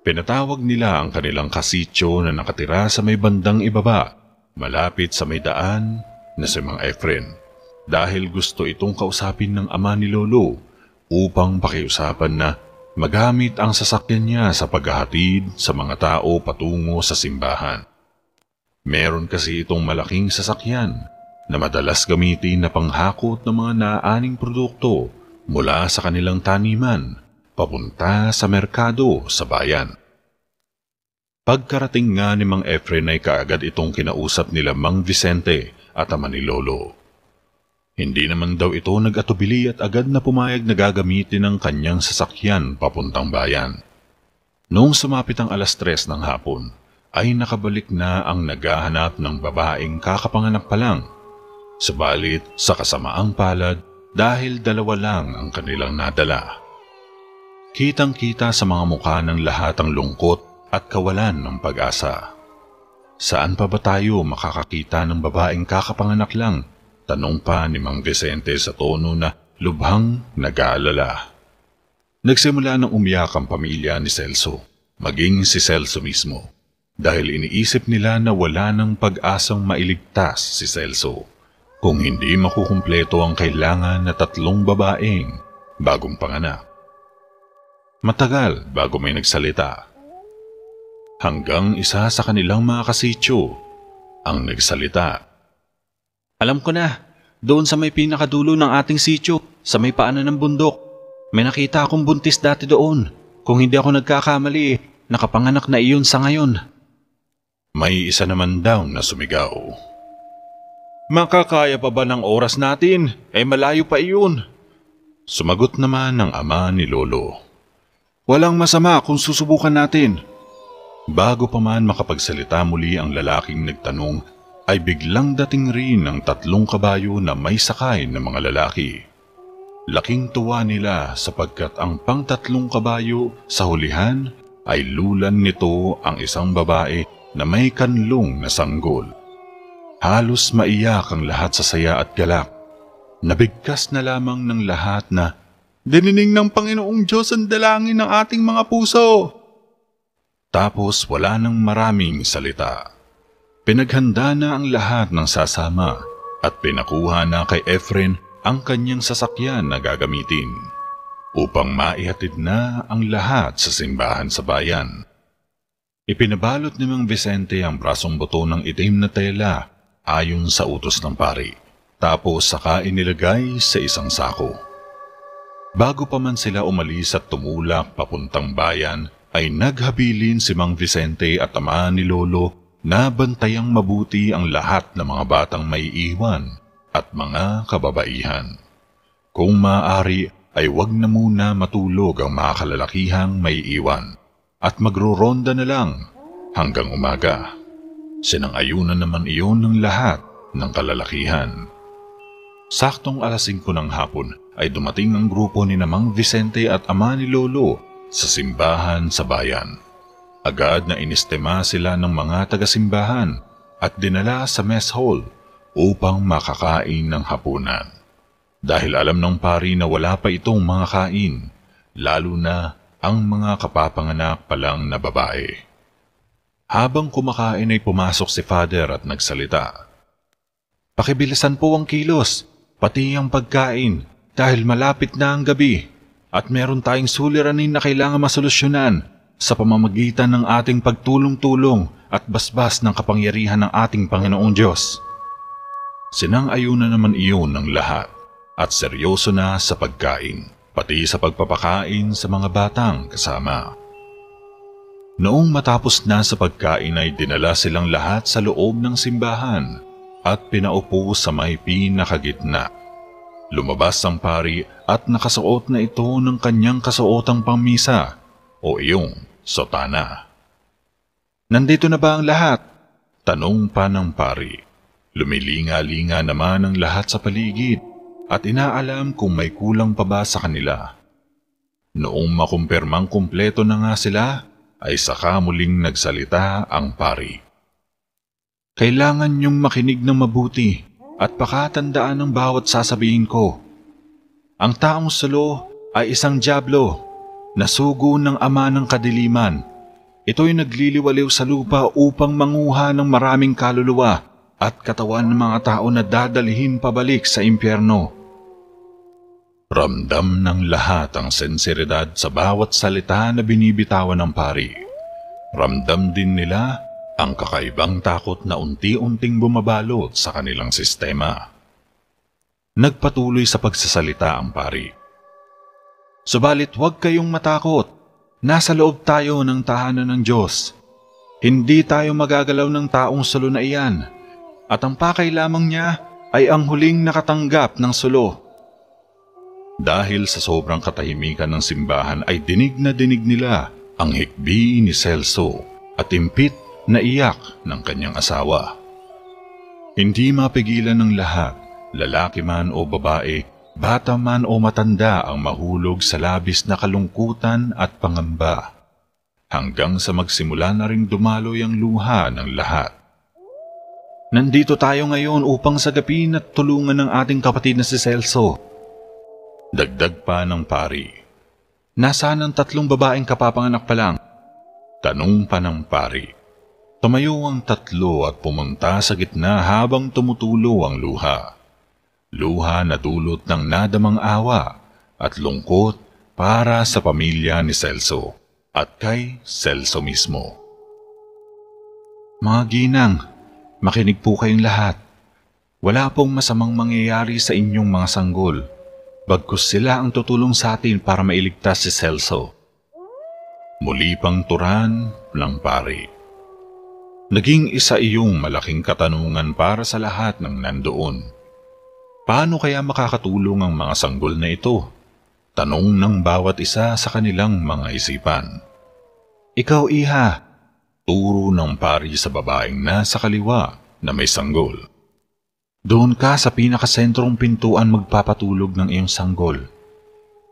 Pinatawag nila ang kanilang kasityo na nakatira sa may bandang ibaba, malapit sa may daan na si Mang Efren, dahil gusto itong kausapin ng ama ni Lolo upang pakiusapan na magamit ang sasakyan niya sa paghahatid sa mga tao patungo sa simbahan. Meron kasi itong malaking sasakyan na madalas gamitin na panghakot ng mga naaaning produkto mula sa kanilang taniman papunta sa merkado sa bayan. Pagkarating nga ni Mang Efren ay kaagad itong kinausap nila Mang Vicente at ama ni Lolo. Hindi naman daw ito nag-atubili at agad na pumayag na gagamitin ang kanyang sasakyan papuntang bayan. Noong sumapit ang 3:00 ng hapon, ay nakabalik na ang naghahanap ng babaeng kakapanganak pa lang. Subalit sa kasamaang palad dahil 2 lang ang kanilang nadala. Kitang-kita sa mga mukha ng lahat ang lungkot at kawalan ng pag-asa. Saan pa ba tayo makakakita ng babaeng kakapanganak lang? Tanong pa ni Mang Vicente sa tono na lubhang nag-aalala. Nagsimula ng umiyak ang pamilya ni Celso, maging si Celso mismo, dahil iniisip nila na wala ng pag-asang mailigtas si Celso kung hindi makukumpleto ang kailangan na 3 babaeng bagong panganak. Matagal bago may nagsalita. Hanggang isa sa kanilang mga kasityo ang nagsalita. Alam ko na, doon sa may pinakadulo ng ating sityo, sa may paanan ng bundok. May nakita akong buntis dati doon. Kung hindi ako nagkakamali, nakapanganak na iyon sa ngayon. May isa naman daw na sumigaw. Makakaya pa ba ng oras natin? Malayo pa iyon. Sumagot naman ng ama ni Lolo. Walang masama kung susubukan natin. Bago pa man makapagsalita muli ang lalaking nagtanong, ay biglang dating rin ang 3 kabayo na may sakay ng mga lalaki. Laking tuwa nila sapagkat ang pang-3 kabayo sa hulihan ay lulan nito ang isang babae na may kanlong na sanggol. Halos maiyak ang lahat sa saya at galak. Nabigkas na lamang ng lahat na, "Dinining ng Panginoong Diyos ang dalangin ng ating mga puso." Tapos wala nang maraming salita. Pinaghanda na ang lahat ng sasama at pinakuha na kay Efren ang kanyang sasakyan na gagamitin upang maihatid na ang lahat sa simbahan sa bayan. Ipinabalot ni Mang Vicente ang brasong buto ng itim na tela ayon sa utos ng pari, tapos saka inilagay sa isang sako. Bago pa man sila umalis at tumulak papuntang bayan, ay naghabilin si Mang Vicente at ama ni Lolo na bantayang mabuti ang lahat ng mga batang may iwan at mga kababaihan. Kung maaari ay wag na muna matulog ang mga kalalakihang may iwan at magroronda na lang hanggang umaga. Sinang-ayunan naman iyon ng lahat ng kalalakihan. Saktong alas 5 ng hapon ay dumating ang grupo ni Mang Vicente at ama ni Lolo sa simbahan sa bayan. Agad na inistema sila ng mga taga-simbahan at dinala sa mess hall upang makakain ng hapunan. Dahil alam ng pari na wala pa itong mga kain, lalo na ang mga kapapanganak pa lang na babae. Habang kumakain ay pumasok si Father at nagsalita. "Pakibilisan po ang kilos, pati ang pagkain, dahil malapit na ang gabi at meron tayong suliranin na kailangan masolusyonan sa pamamagitan ng ating pagtulong-tulong at basbas ng kapangyarihan ng ating Panginoong Diyos." Sinang-ayunan naman iyon ng lahat at seryoso na sa pagkain, pati sa pagpapakain sa mga batang kasama. Noong matapos na sa pagkain ay dinala silang lahat sa loob ng simbahan at pinaupo sa may pinakagitna. Lumabas ang pari at nakasuot na ito ng kanyang kasuotang pangmisa o iyong sotana. "Nandito na ba ang lahat?" tanong pa ng pari. Lumilinga-linga naman ang lahat sa paligid at inaalam kung may kulang pa ba sa kanila. Noong makumpirmang kumpleto na nga sila, ay saka muling nagsalita ang pari. "Kailangan niyong makinig ng mabuti at pakatandaan ang bawat sasabihin ko. Ang taong sulo ay isang dyablo na sugo ng ama ng kadiliman. Ito'y nagliliwaliw sa lupa upang manguha ng maraming kaluluwa at katawan ng mga tao na dadalhin pabalik sa impyerno." Ramdam ng lahat ang senseridad sa bawat salita na binibitawan ng pari. Ramdam din nila ang kakaibang takot na unti-unting bumabalot sa kanilang sistema. Nagpatuloy sa pagsasalita ang pari. "Subalit huwag kayong matakot. Nasa loob tayo ng tahanan ng Diyos. Hindi tayo magagalaw ng taong sulo na iyan, at ang pakay lamang niya ay ang huling nakatanggap ng sulo." Dahil sa sobrang katahimikan ng simbahan ay dinig nila ang hikbi ni Celso at impit na iyak ng kanyang asawa. Hindi mapigilan ng lahat, lalaki man o babae, bata man o matanda ang mahulog sa labis na kalungkutan at pangamba, hanggang sa magsimula na ring dumaloy ang luha ng lahat. "Nandito tayo ngayon upang sagapin at tulungan ng ating kapatid na si Celso," dagdag pa ng pari. "Nasaan ang 3 babaeng kapapanganak pa lang?" tanong pa ng pari. Tumayo ang 3 at pumunta sa gitna habang tumutulo ang luha. Luha na dulot ng nadamang awa at lungkot para sa pamilya ni Celso at kay Celso mismo. "Mga ginang, makinig po kayong lahat. Wala pong masamang mangyayari sa inyong mga sanggol. Bagkus sila ang tutulong sa atin para mailigtas si Celso." Muli pang turan ng pari. Naging isa iyong malaking katanungan para sa lahat ng nandoon. Paano kaya makakatulong ang mga sanggol na ito? Tanong ng bawat isa sa kanilang mga isipan. "Ikaw, iha," turo ng pari sa babaeng nasa kaliwa na may sanggol. "Doon ka sa pinakasentrong pintuan magpapatulog ng iyong sanggol.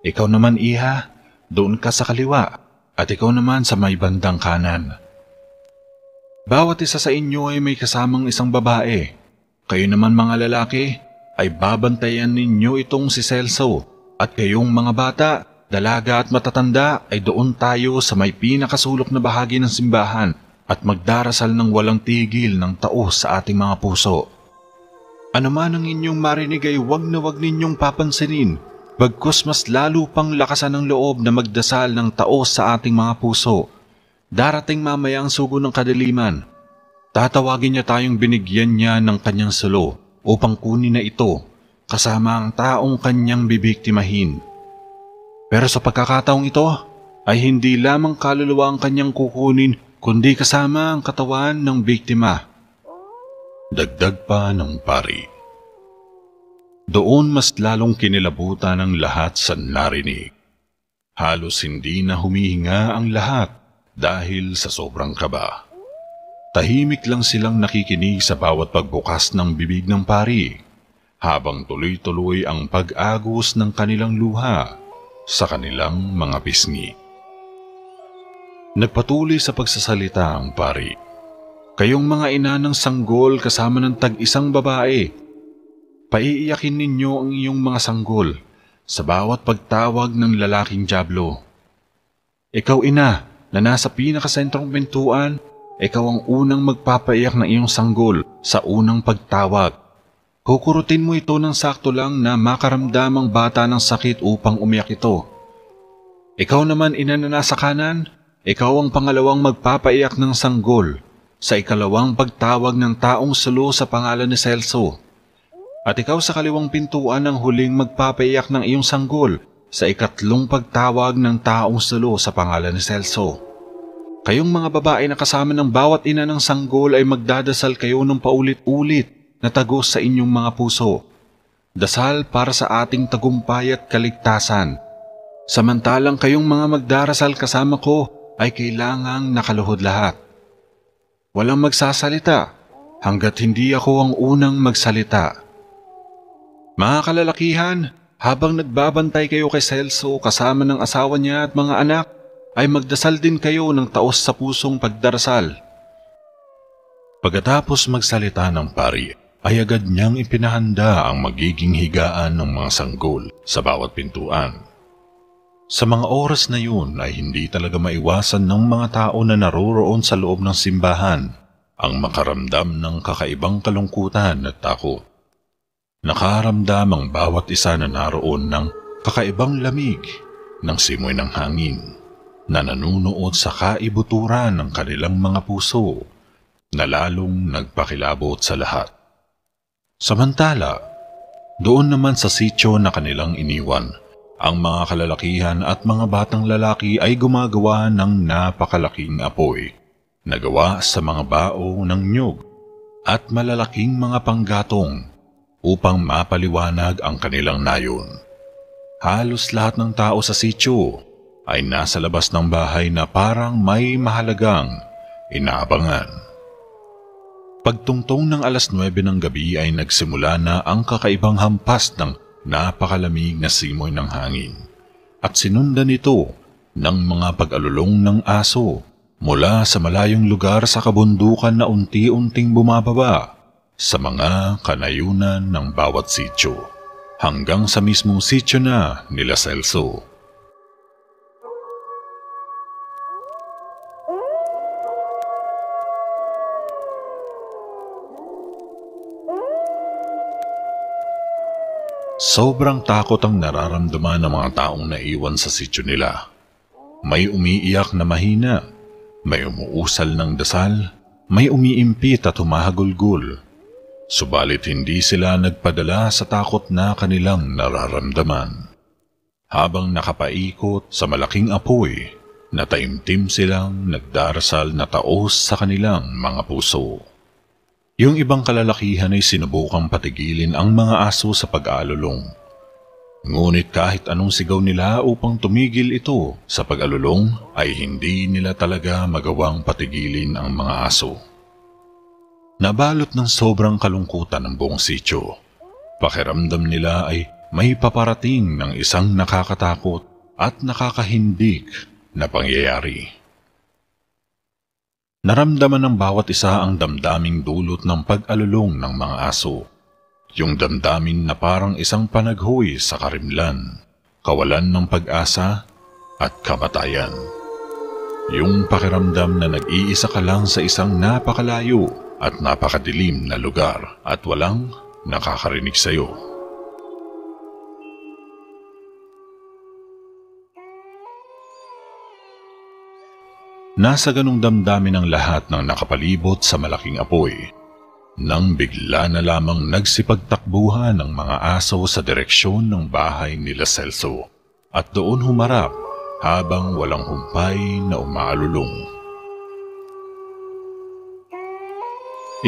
Ikaw naman, iha, doon ka sa kaliwa at ikaw naman sa may bandang kanan. Bawat isa sa inyo ay may kasamang isang babae. Kayo naman mga lalaki ay babantayan ninyo itong si Celso at kayong mga bata, dalaga at matatanda ay doon tayo sa may pinakasulok na bahagi ng simbahan at magdarasal ng walang tigil ng taos sa ating mga puso. Ano man ang inyong marinig ay huwag na huwag ninyong papansinin, bagkus mas lalo pang lakasan ng loob na magdasal ng taos sa ating mga puso. Darating mamaya ang sugo ng kadiliman. Tatawagin niya tayong binigyan niya ng kanyang sulo upang kunin na ito kasama ang taong kanyang bibiktimahin. Pero sa pagkakataong ito ay hindi lamang kaluluwa ang kanyang kukunin kundi kasama ang katawan ng biktima." Dagdag pa ng pari. Doon mas lalong kinilabutan ng lahat sa narinig. Halos hindi na humihinga ang lahat dahil sa sobrang kaba. Tahimik lang silang nakikinig sa bawat pagbukas ng bibig ng pari, habang tuloy-tuloy ang pag-agos ng kanilang luha sa kanilang mga pisngi. Nagpatuloy sa pagsasalita ang pari. Kayong mga ina ng sanggol kasama ng tag-isang babae, paiiyakin ninyo ang iyong mga sanggol sa bawat pagtawag ng lalaking dyablo. Ikaw ina na nasa pinakasentrong pintuan, ikaw ang unang magpapaiyak ng iyong sanggol sa unang pagtawag. Kukurutin mo ito ng sakto lang na makaramdamang bata ng sakit upang umiyak ito. Ikaw naman ina na nasa kanan, ikaw ang pangalawang magpapaiyak ng sanggol sa ikalawang pagtawag ng taong sulo sa pangalan ni Celso. At ikaw sa kaliwang pintuan ang huling magpapaiyak ng iyong sanggol sa ikatlong pagtawag ng taong sulo sa pangalan ni Celso. Kayong mga babae na kasama ng bawat ina ng sanggol ay magdadasal kayo ng paulit-ulit na tagos sa inyong mga puso. Dasal para sa ating tagumpay at kaligtasan. Samantalang kayong mga magdarasal kasama ko ay kailangang nakaluhod lahat. Walang magsasalita hanggat hindi ako ang unang magsalita. Mga kalalakihan, habang nagbabantay kayo kay Celso kasama ng asawa niya at mga anak, ay magdasal din kayo ng taos sa pusong pagdarasal. Pagkatapos magsalita ng pari, ay agad niyang ipinahanda ang magiging higaan ng mga sanggol sa bawat pintuan. Sa mga oras na yun ay hindi talaga maiwasan ng mga tao na naroroon sa loob ng simbahan ang makaramdam ng kakaibang kalungkutan at takot. Nakaramdam ang bawat isa na naroon ng kakaibang lamig ng simoy ng hangin na nanunuot sa kaibuturan ng kanilang mga puso na lalong nagpakilabot sa lahat. Samantala, doon naman sa sityo na kanilang iniwan, ang mga kalalakihan at mga batang lalaki ay gumagawa ng napakalaking apoy na gawa sa mga bao ng nyug at malalaking mga panggatong upang mapaliwanag ang kanilang nayon. Halos lahat ng tao sa sityo ay nasa labas ng bahay na parang may mahalagang inaabangan. Pagtungtong ng 9:00 ng gabi ay nagsimula na ang kakaibang hampas ng napakalamig na simoy ng hangin at sinundan ito ng mga pag-alulong ng aso mula sa malayong lugar sa kabundukan na unti-unting bumababa sa mga kanayunan ng bawat sityo hanggang sa mismong sityo na nila Celso. Sobrang takot ang nararamdaman ng mga taong naiwan sa sityo nila. May umiiyak na mahina, may umuusal ng dasal, may umiimpit at humahagulgul. Subalit hindi sila nagpadala sa takot na kanilang nararamdaman. Habang nakapaikot sa malaking apoy, nataimtim silang nagdarasal na taos sa kanilang mga puso. Yung ibang kalalakihan ay sinubukang patigilin ang mga aso sa pag-aalulong. Ngunit kahit anong sigaw nila upang tumigil ito sa pag-alulong ay hindi nila talaga magawang patigilin ang mga aso. Nabalot ng sobrang kalungkutan ng buong sityo. Pakiramdam nila ay may paparating ng isang nakakatakot at nakakahindik na pangyayari. Naramdaman ng bawat isa ang damdaming dulot ng pag-alulong ng mga aso. Yung damdamin na parang isang panaghoy sa karimlan, kawalan ng pag-asa at kamatayan. Yung pakiramdam na nag-iisa ka lang sa isang napakalayo at napakadilim na lugar at walang nakakarinig sa'yo. Nasa ganung damdamin ang lahat ng nakapalibot sa malaking apoy nang bigla na lamang nagsipagtakbuhan ng mga aso sa direksyon ng bahay nila Celso at doon humarap habang walang humpay na umaalulong.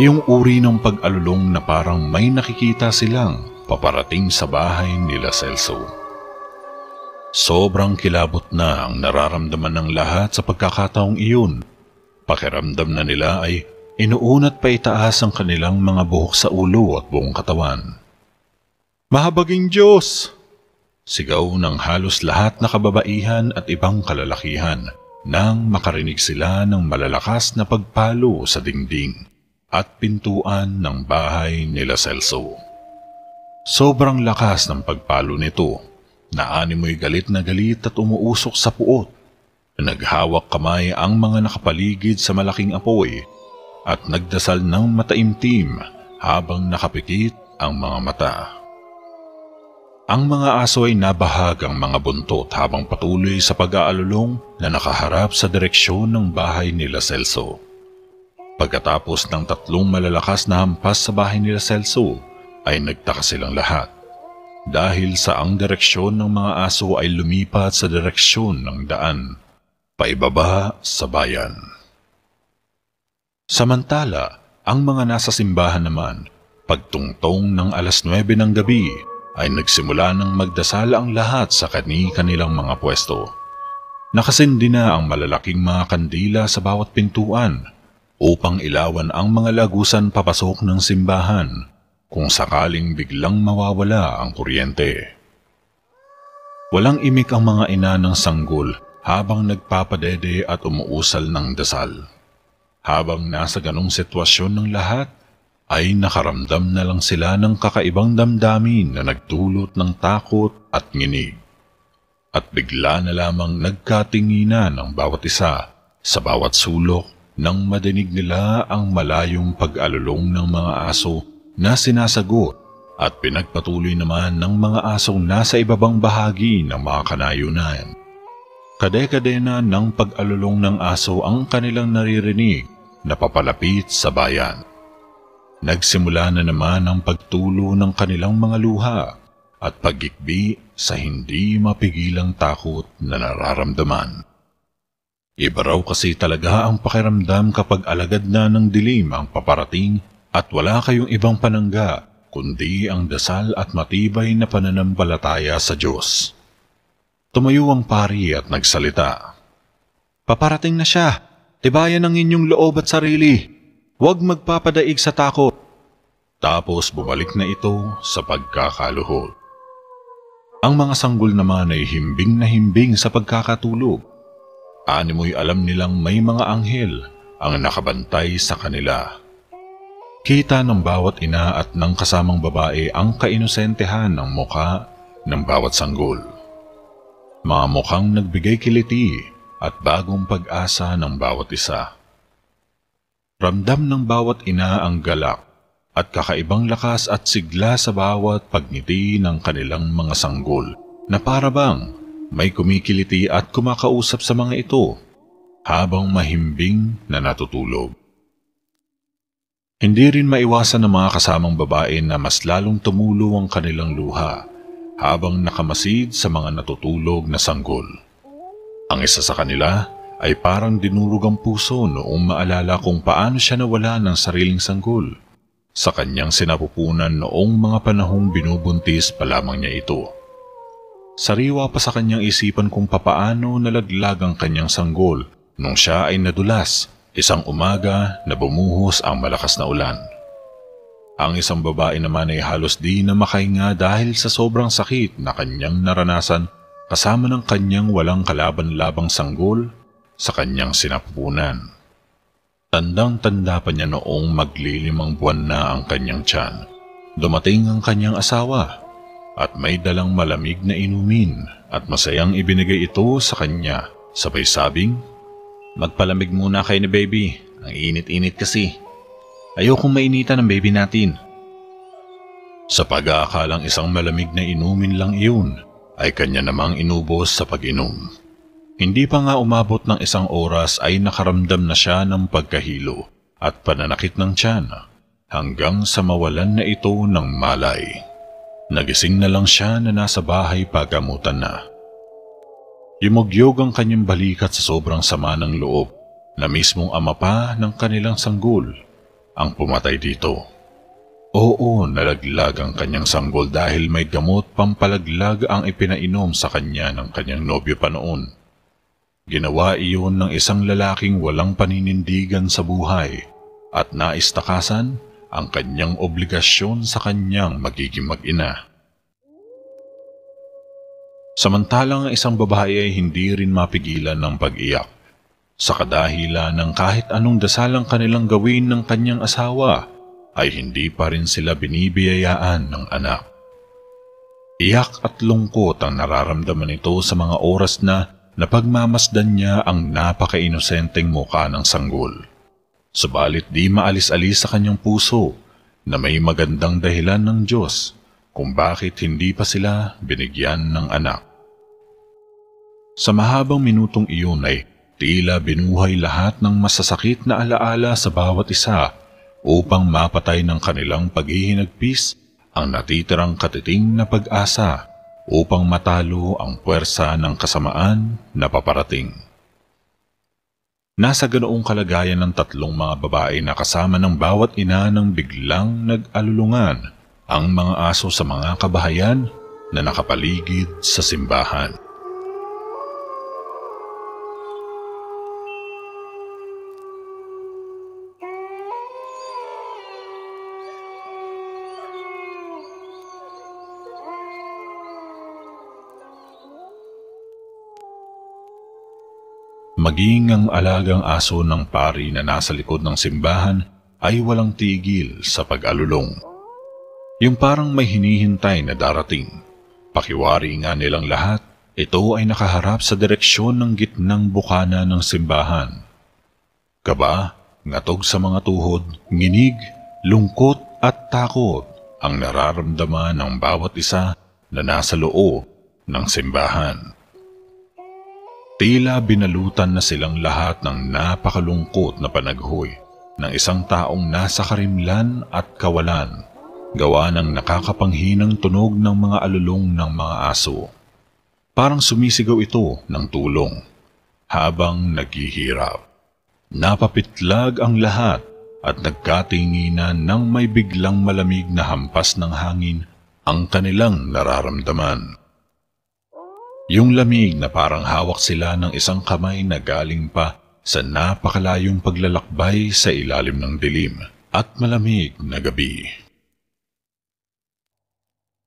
Iyong uri ng pag-alulong na parang may nakikita silang paparating sa bahay nila Celso. Sobrang kilabot na ang nararamdaman ng lahat sa pagkakataong iyon. Pakiramdam na nila ay Inuunat pa itaas ang kanilang mga buhok sa ulo at buong katawan. "Mahabaging Diyos!" Sigaw ng halos lahat na kababaihan at ibang kalalakihan nang makarinig sila ng malalakas na pagpalo sa dingding at pintuan ng bahay nila Celso. Sobrang lakas ng pagpalo nito na animoy galit na galit at umuusok sa puot. Naghawak kamay ang mga nakapaligid sa malaking apoy at nagdasal ng mataimtim habang nakapikit ang mga mata. Ang mga aso ay nabahagang mga buntot habang patuloy sa pag-aalulong na nakaharap sa direksyon ng bahay nila Celso. Pagkatapos ng 3 malalakas na hampas sa bahay nila Celso, ay nagtaka silang lahat dahil sa ang direksyon ng mga aso ay lumipat sa direksyon ng daan, paibaba sa bayan. Samantala, ang mga nasa simbahan naman, pagtungtong ng 9:00 ng gabi, ay nagsimula ng magdasal ang lahat sa kani-kanilang mga pwesto. Nakasindi na ang malalaking mga kandila sa bawat pintuan upang ilawan ang mga lagusan papasok ng simbahan kung sakaling biglang mawawala ang kuryente. Walang imik ang mga ina ng sanggol habang nagpapadede at umuusal ng dasal. Habang nasa ganong sitwasyon ng lahat, ay nakaramdam na lang sila ng kakaibang damdamin na nagdulot ng takot at nginig. At bigla na lamang nagkatinginan ang bawat isa sa bawat sulok nang madinig nila ang malayong pag-alulong ng mga aso na sinasagot at pinagpatuloy naman ng mga asong nasa ibabang bahagi ng mga kanayunan. Kade-kadena ng pag-alulong ng aso ang kanilang naririnig na papalapit sa bayan. Nagsimula na naman ang pagtulo ng kanilang mga luha at pagikbi sa hindi mapigilang takot na nararamdaman. Iba raw kasi talaga ang pakiramdam kapag alagad na ng dilim ang paparating at wala kayong ibang panangga kundi ang dasal at matibay na pananampalataya sa Diyos. Tumayo ang pari at nagsalita. "Paparating na siya. Tibayan ang inyong loob at sarili. Huwag magpapadaig sa takot." Tapos bumalik na ito sa pagkakaluhod. Ang mga sanggol naman ay himbing na himbing sa pagkakatulog. Animoy alam nilang may mga anghel ang nakabantay sa kanila. Kita ng bawat ina at ng kasamang babae ang kainosentehan ng muka ng bawat sanggol. Mga mukhang nagbigay kiliti at bagong pag-asa ng bawat isa. Ramdam ng bawat ina ang galak at kakaibang lakas at sigla sa bawat pagngiti ng kanilang mga sanggol na parabang may kumikiliti at kumakausap sa mga ito habang mahimbing na natutulog. Hindi rin maiwasan ng mga kasamang babae na mas lalong tumulo ang kanilang luha habang nakamasid sa mga natutulog na sanggol. Ang isa sa kanila ay parang dinurog ang puso noong maalala kung paano siya nawala ng sariling sanggol sa kanyang sinapupunan noong mga panahong binubuntis pa lamang niya ito. Sariwa pa sa kanyang isipan kung papaano nalaglag ang kanyang sanggol nung siya ay nadulas isang umaga na bumuhos ang malakas na ulan. Ang isang babae naman ay halos di na makahinga dahil sa sobrang sakit na kanyang naranasan kasama ng kanyang walang kalaban-labang sanggol sa kanyang sinapupunan. Tandang-tanda pa niya noong maglilimang buwan na ang kanyang tiyan. Dumating ang kanyang asawa at may dalang malamig na inumin at masayang ibinigay ito sa kanya. Sabay sabing, "Magpalamig muna kayo ni baby. Ang init-init kasi. Ayokong mainitan ng baby natin." Sa pag-aakalang isang malamig na inumin lang iyon, ay kanya namang inubos sa pag-inom. Hindi pa nga umabot ng 1 oras ay nakaramdam na siya ng pagkahilo at pananakit ng tiyan hanggang sa mawalan na ito ng malay. Nagising na lang siya na nasa bahay pagamutan na. Yumugyog ang kanyang balikat sa sobrang sama ng loob na mismong ama pa ng kanilang sanggol ang pumatay dito. Oo, nalaglag ang kanyang sanggol dahil may gamot pampalaglag ang ipinainom sa kanya ng kanyang nobyo pa noon. Ginawa iyon ng isang lalaking walang paninindigan sa buhay at naistakasan ang kanyang obligasyon sa kanyang magiging mag-ina. Samantalang ang isang babae ay hindi rin mapigilan ng pag-iyak sa kadahilan ng kahit anong dasalang kanilang gawin ng kanyang asawa ay hindi pa rin sila binibiyayaan ng anak. Iyak at lungkot ang nararamdaman nito sa mga oras na napagmamasdan niya ang napaka-inosenteng muka ng sanggol. Subalit di maalis-alis sa kanyang puso na may magandang dahilan ng Diyos kung bakit hindi pa sila binigyan ng anak. Sa mahabang minutong iyon ay tila binuhay lahat ng masasakit na alaala sa bawat isa upang mapatay ng kanilang paghihinagpis ang natitirang katiting na pag-asa upang matalo ang puwersa ng kasamaan na paparating. Nasa ganoong kalagayan ng tatlong mga babae na kasama ng bawat ina nang biglang nag-alulungan ang mga aso sa mga kabahayan na nakapaligid sa simbahan. Maging ang alagang aso ng pari na nasa likod ng simbahan ay walang tigil sa pag-alulong. Yung parang may hinihintay na darating. Pakiwari nga nilang lahat, ito ay nakaharap sa direksyon ng gitnang bukana ng simbahan. Kaba, ngatog sa mga tuhod, nginig, lungkot at takot ang nararamdaman ng bawat isa na nasa loob ng simbahan. Tila binalutan na silang lahat ng napakalungkot na panaghoy ng isang taong nasa karimlan at kawalan, gawa ng nakakapanghinang tunog ng mga alulong ng mga aso. Parang sumisigaw ito ng tulong habang naghihirap. Napapitlag ang lahat at nagkatinginan ng may biglang malamig na hampas ng hangin ang kanilang nararamdaman. Yung lamig na parang hawak sila ng isang kamay na galing pa sa napakalayong paglalakbay sa ilalim ng dilim at malamig na gabi.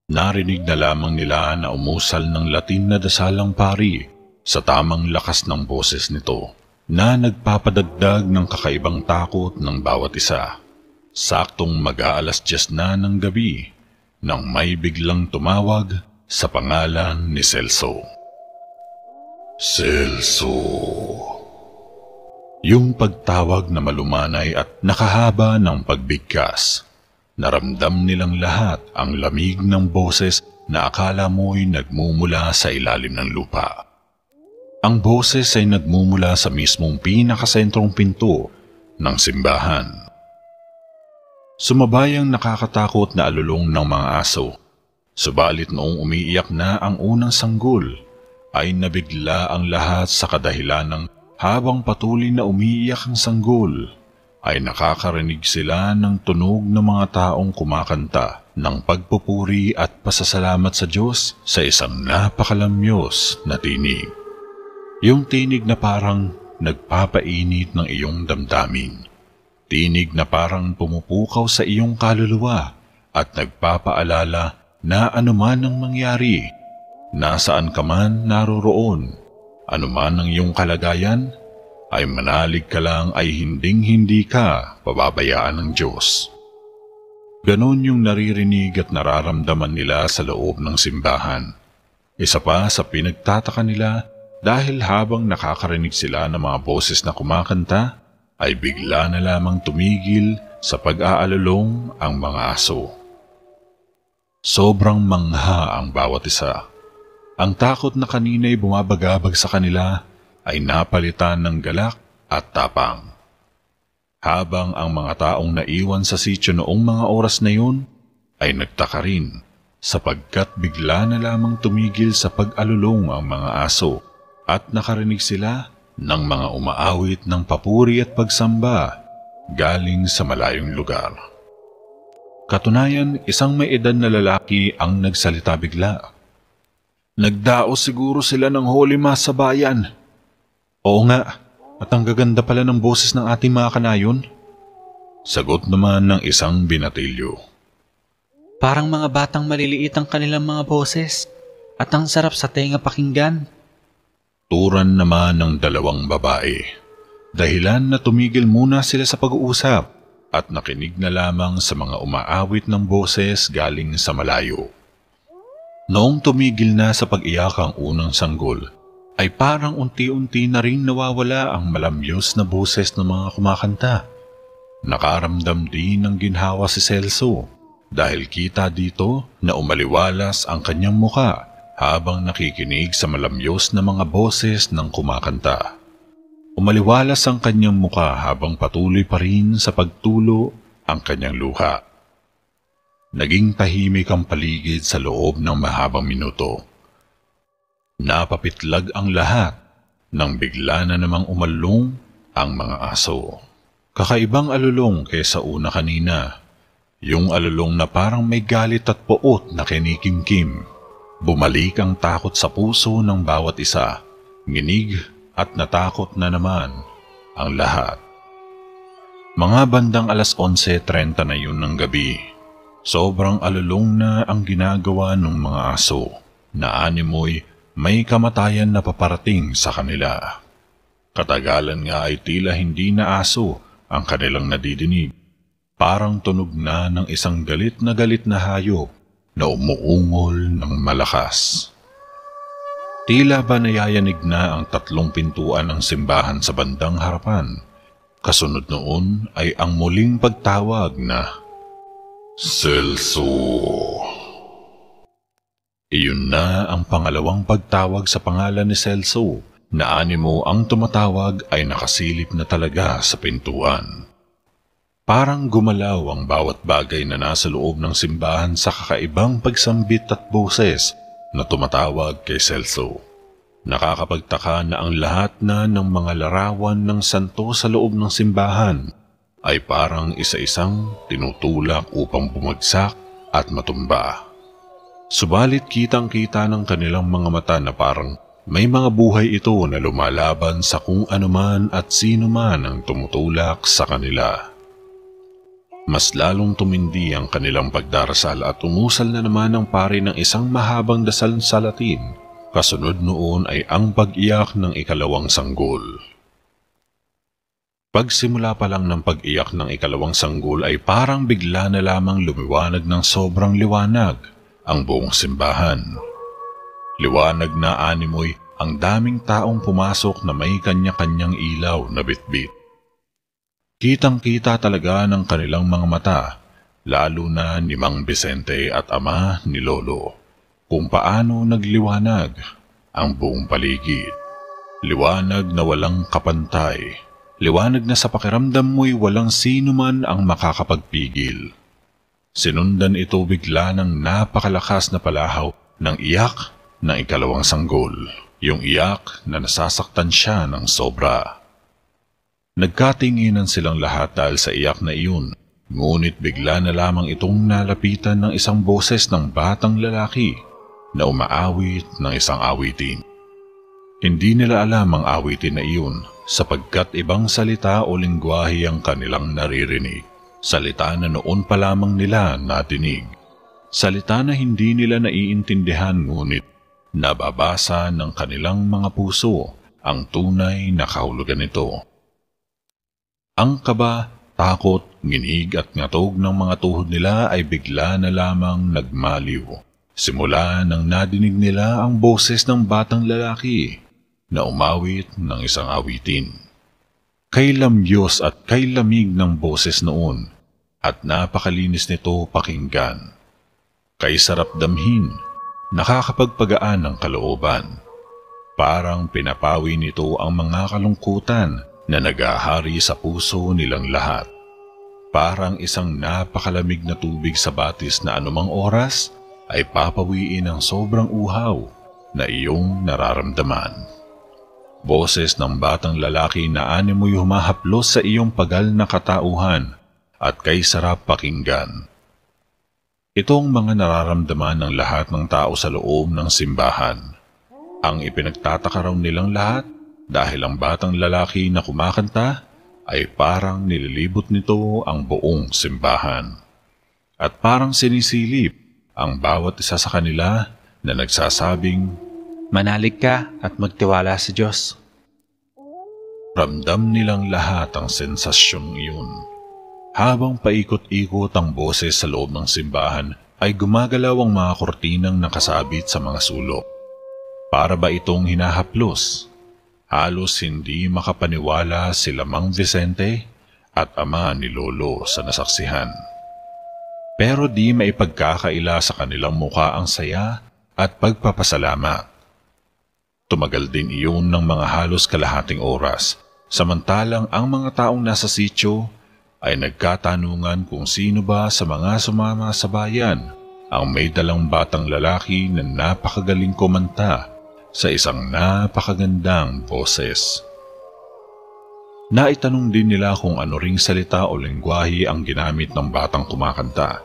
Narinig na lamang nila na umusal ng Latin na dasalang pari sa tamang lakas ng boses nito na nagpapadagdag ng kakaibang takot ng bawat isa. Saktong mag-aalas 10 na ng gabi nang may biglang tumawag sa pangalan ni Celso. Celso. Yung pagtawag na malumanay at nakahaba ng pagbigkas. Naramdam nilang lahat ang lamig ng boses na akala mo'y nagmumula sa ilalim ng lupa. Ang boses ay nagmumula sa mismong pinakasentrong pinto ng simbahan. Sumabay ang nakakatakot na alulong ng mga aso. Subalit noong umiiyak na ang unang sanggol, ay nabigla ang lahat sa kadahilan ng habang patuloy na umiiyak ang sanggol, ay nakakarinig sila ng tunog ng mga taong kumakanta ng pagpupuri at pasasalamat sa Diyos sa isang napakalamyos na tinig. Yung tinig na parang nagpapainit ng iyong damdamin. Tinig na parang pumupukaw sa iyong kaluluwa at nagpapaalala na anuman ang mangyari, nasaan ka man naroroon, anuman ang iyong kalagayan, ay manalig ka lang ay hinding-hindi ka pababayaan ng Diyos. Ganon yung naririnig at nararamdaman nila sa loob ng simbahan. Isa pa sa pinagtataka nila dahil habang nakakarinig sila ng mga boses na kumakanta, ay bigla na lamang tumigil sa pag-aalulong ang mga aso. Sobrang mangha ang bawat isa. Ang takot na kanina'y bumabagabag sa kanila ay napalitan ng galak at tapang. Habang ang mga taong naiwan sa sityo noong mga oras na yun ay nagtaka rin sapagkat bigla na lamang tumigil sa pag-alulong ang mga aso at nakarinig sila ng mga umaawit ng papuri at pagsamba galing sa malayong lugar. Katunayan, isang may edad na lalaki ang nagsalita bigla. Nagdaos siguro sila ng Holy Mass sa bayan. Oo nga, at ang gaganda pala ng boses ng ating mga kanayon. Sagot naman ng isang binatilyo. Parang mga batang maliliit ang kanilang mga boses at ang sarap sa tenga pakinggan. Turan naman ng dalawang babae. Dahilan na tumigil muna sila sa pag-uusap at nakinig na lamang sa mga umaawit ng boses galing sa malayo. Noong tumigil na sa pag-iyak ang unang sanggol, ay parang unti-unti na rin nawawala ang malamyos na boses ng mga kumakanta. Nakaramdam din ng ginhawa si Celso dahil kita dito na umaliwalas ang kanyang muka habang nakikinig sa malamyos na mga boses ng kumakanta. Umaliwalas ang kanyang muka habang patuloy pa rin sa pagtulo ang kanyang luha. Naging tahimik ang paligid sa loob ng mahabang minuto. Napapitlag ang lahat nang bigla na namang umalong ang mga aso. Kakaibang alulong kaysa una kanina. Yung alulong na parang may galit at poot na kinikimkim. Bumalik ang takot sa puso ng bawat isa. Nginig at natakot na naman ang lahat. Mga bandang 11:30 na yun ng gabi. Sobrang alulong na ang ginagawa ng mga aso na animoy may kamatayan na paparating sa kanila. Katagalan nga ay tila hindi na aso ang kanilang nadidinig. Parang tunog na ng isang galit na hayop na umuungol ng malakas. Tila ba nayayanig na ang 3 pintuan ng simbahan sa bandang harapan. Kasunod noon ay ang muling pagtawag na Celso. Iyon na ang pangalawang pagtawag sa pangalan ni Celso na animo ang tumatawag ay nakasilip na talaga sa pintuan. Parang gumalaw ang bawat bagay na nasa loob ng simbahan sa kakaibang pagsambit at boses na tumatawag kay Celso. Nakakapagtaka na ang lahat na ng mga larawan ng santo sa loob ng simbahan ay parang isa-isang tinutulak upang bumagsak at matumba. Subalit kitang-kita ng kanilang mga mata na parang may mga buhay ito na lumalaban sa kung anuman at sino man ang tumutulak sa kanila. Mas lalong tumindi ang kanilang pagdarasal at umusal na naman ang pari ng isang mahabang dasal sa Latin. Kasunod noon ay ang pag-iyak ng ikalawang sanggol. Pagsimula pa lang ng pag-iyak ng ikalawang sanggol ay parang bigla na lamang lumiwanag ng sobrang liwanag ang buong simbahan. Liwanag na animoy ang daming taong pumasok na may kanya-kanyang ilaw na bitbit. Kitang-kita talaga ng kanilang mga mata, lalo na ni Mang Vicente at ama ni Lolo, kung paano nagliwanag ang buong paligid. Liwanag na walang kapantay. Liwanag na sa pakiramdam mo'y walang sino man ang makakapagpigil. Sinundan ito bigla ng napakalakas na palahaw ng iyak ng ikalawang sanggol. Yung iyak na nasasaktan siya ng sobra. Nagkatinginan silang lahat dahil sa iyak na iyon, ngunit bigla na lamang itong nalapitan ng isang boses ng batang lalaki na umaawit ng isang awitin. Hindi nila alam ang awitin na iyon sapagkat ibang salita o lingwahe ang kanilang naririnig. Salita na noon pa lamang nila natinig. Salita na hindi nila naiintindihan ngunit nababasa ng kanilang mga puso ang tunay na kahulugan nito. Ang kaba, takot, nginig at ngatog ng mga tuhod nila ay bigla na lamang nagmaliw. Simula nang nadinig nila ang boses ng batang lalaki na umawit ng isang awitin. Kay lamyos at kay lamig ng boses noon at napakalinis nito pakinggan. Kay sarap damhin, nakakapagpagaan ng kalooban. Parang pinapawi nito ang mga kalungkutan na nagahari sa puso nilang lahat. Parang isang napakalamig na tubig sa batis na anumang oras ay papawiin ang sobrang uhaw na iyong nararamdaman. Boses ng batang lalaki na animoy humahaplos sa iyong pagal na katauhan at kay sarap pakinggan. Itong mga nararamdaman ng lahat ng tao sa loob ng simbahan. Ang ipinagtataka raw nilang lahat dahil ang batang lalaki na kumakanta ay parang nililibot nito ang buong simbahan. At parang sinisilip ang bawat isa sa kanila na nagsasabing, Manalig ka at magtiwala sa Diyos. ramdam nilang lahat ang sensasyong iyon. Habang paikot-ikot ang boses sa loob ng simbahan, ay gumagalaw ang mga kortinang nakasabit sa mga sulok. Para ba itong hinahaplos? Halos hindi makapaniwala sila Mang Vicente at ama ni Lolo sa nasaksihan. Pero di maipagkakaila sa kanilang mukha ang saya at pagpapasalamat. Tumagal din iyon ng mga halos kalahating oras, samantalang ang mga taong nasa sitio ay nagkatanungan kung sino ba sa mga sumama sa bayan ang may dalang batang lalaki na napakagaling kumanta sa isang napakagandang boses. Naitanong din nila kung ano ring salita o lengguwahe ang ginamit ng batang kumakanta.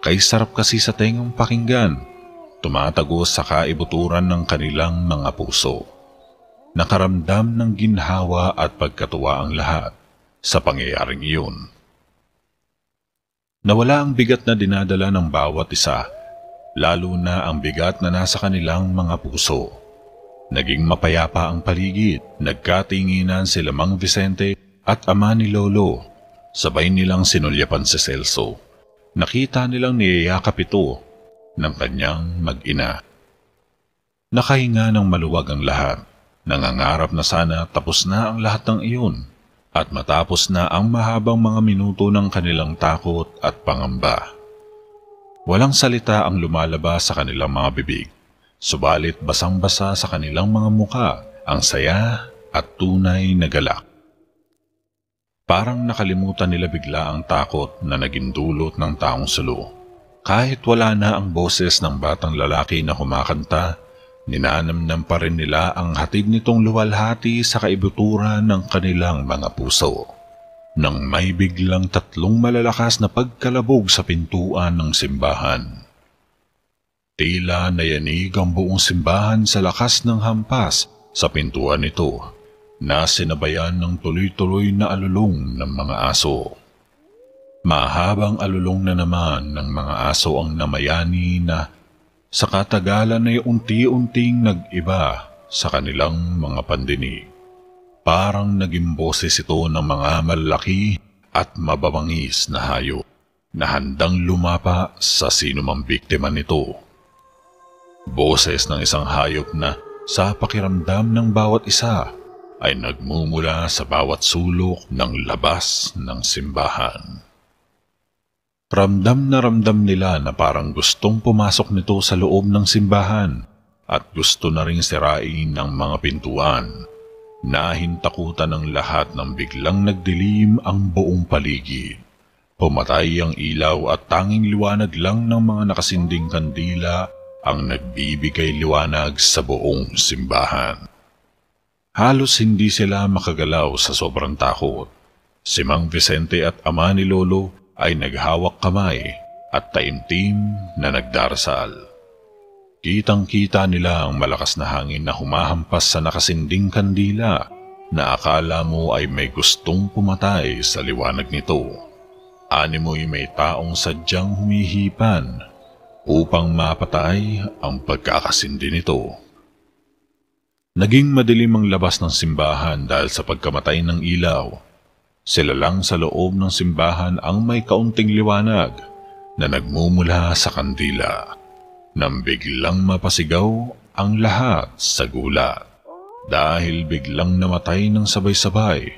Kay sarap kasi sa tengang pakinggan, tumatagos sa kaibuturan ng kanilang mga puso. Nakaramdam ng ginhawa at pagkatuwa ang lahat sa pangyayaring iyon. Nawala ang bigat na dinadala ng bawat isa, lalo na ang bigat na nasa kanilang mga puso. Naging mapayapa ang paligid, nagkatinginan sila Mang Vicente at ama ni Lolo. Sabay nilang sinulyapan si Celso. Nakita nilang niyayakap ito ng kanyang mag-ina. Nakahinga ng maluwag ang lahat. Nangangarap na sana tapos na ang lahat ng iyon at matapos na ang mahabang mga minuto ng kanilang takot at pangamba. Walang salita ang lumalabas sa kanilang mga bibig, subalit basang-basa sa kanilang mga muka ang saya at tunay na galak. Parang nakalimutan nila bigla ang takot na naging dulot ng taong sulo. Kahit wala na ang boses ng batang lalaki na kumakanta, ninanamnam pa rin nila ang hatid nitong luwalhati sa kaibuturan ng kanilang mga puso. Nang may biglang tatlong malalakas na pagkalabog sa pintuan ng simbahan. Tila nayanig ang buong simbahan sa lakas ng hampas sa pintuan nito na sinabayan ng tuloy-tuloy na alulong ng mga aso. Mahabang alulong na naman ng mga aso ang namayani na sa katagalan ay unti-unting nag-iba sa kanilang mga pandinig. Parang naging boses ito ng mga malaki at mababangis na hayop na handang lumapa sa sinumang biktima nito. Boses ng isang hayop na sa pakiramdam ng bawat isa ay nagmumula sa bawat sulok ng labas ng simbahan. Ramdam nila na parang gustong pumasok nito sa loob ng simbahan at gusto na ring sirain ng mga pintuan. Nahintakutan ng lahat ng biglang nagdilim ang buong paligid. Pumatay ang ilaw at tanging liwanag lang ng mga nakasinding kandila ang nagbibigay liwanag sa buong simbahan. Halos hindi sila makagalaw sa sobrang takot. Si Mang Vicente at ama ni Lolo ay naghawak kamay at taimtim na nagdarasal. Kitang-kita nila ang malakas na hangin na humahampas sa nakasinding kandila na akala mo ay may gustong pumatay sa liwanag nito. Animoy may taong sadyang humihipan upang mapatay ang pagkakasindi nito. Naging madilim ang labas ng simbahan dahil sa pagkamatay ng ilaw. Sila lang sa loob ng simbahan ang may kaunting liwanag na nagmumula sa kandila. Nang biglang mapasigaw ang lahat sa gulat. Dahil biglang namatay ng sabay-sabay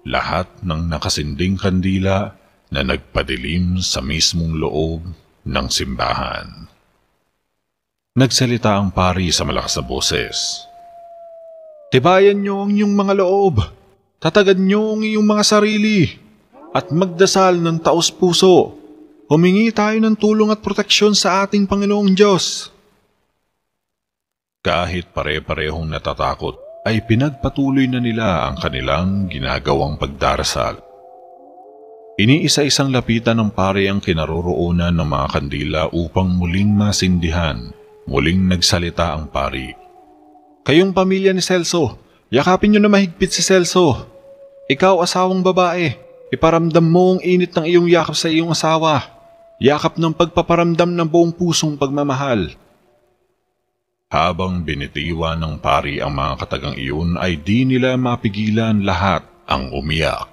lahat ng nakasinding kandila na nagpadilim sa mismong loob ng simbahan. Nagsalita ang pari sa malakas na boses. Tibayan niyo ang inyong mga loob. Tatagad niyo ang iyong mga sarili at magdasal ng taos-puso. Humingi tayo ng tulong at proteksyon sa ating Panginoong Diyos. Kahit pare-parehong natatakot, ay pinagpatuloy na nila ang kanilang ginagawang pagdarasal. Iniisa-isang lapitan ng pare ang kinaroroonan ng mga kandila upang muling masindihan. Muling nagsalita ang pari. Kayong pamilya ni Celso, yakapin niyo na mahigpit si Celso. Ikaw, asawang babae, iparamdam mo ang init ng iyong yakap sa iyong asawa. Yakap ng pagpaparamdam ng buong pusong pagmamahal. Habang binitiwan ng pari ang mga katagang iyon ay di nila mapigilan lahat ang umiyak.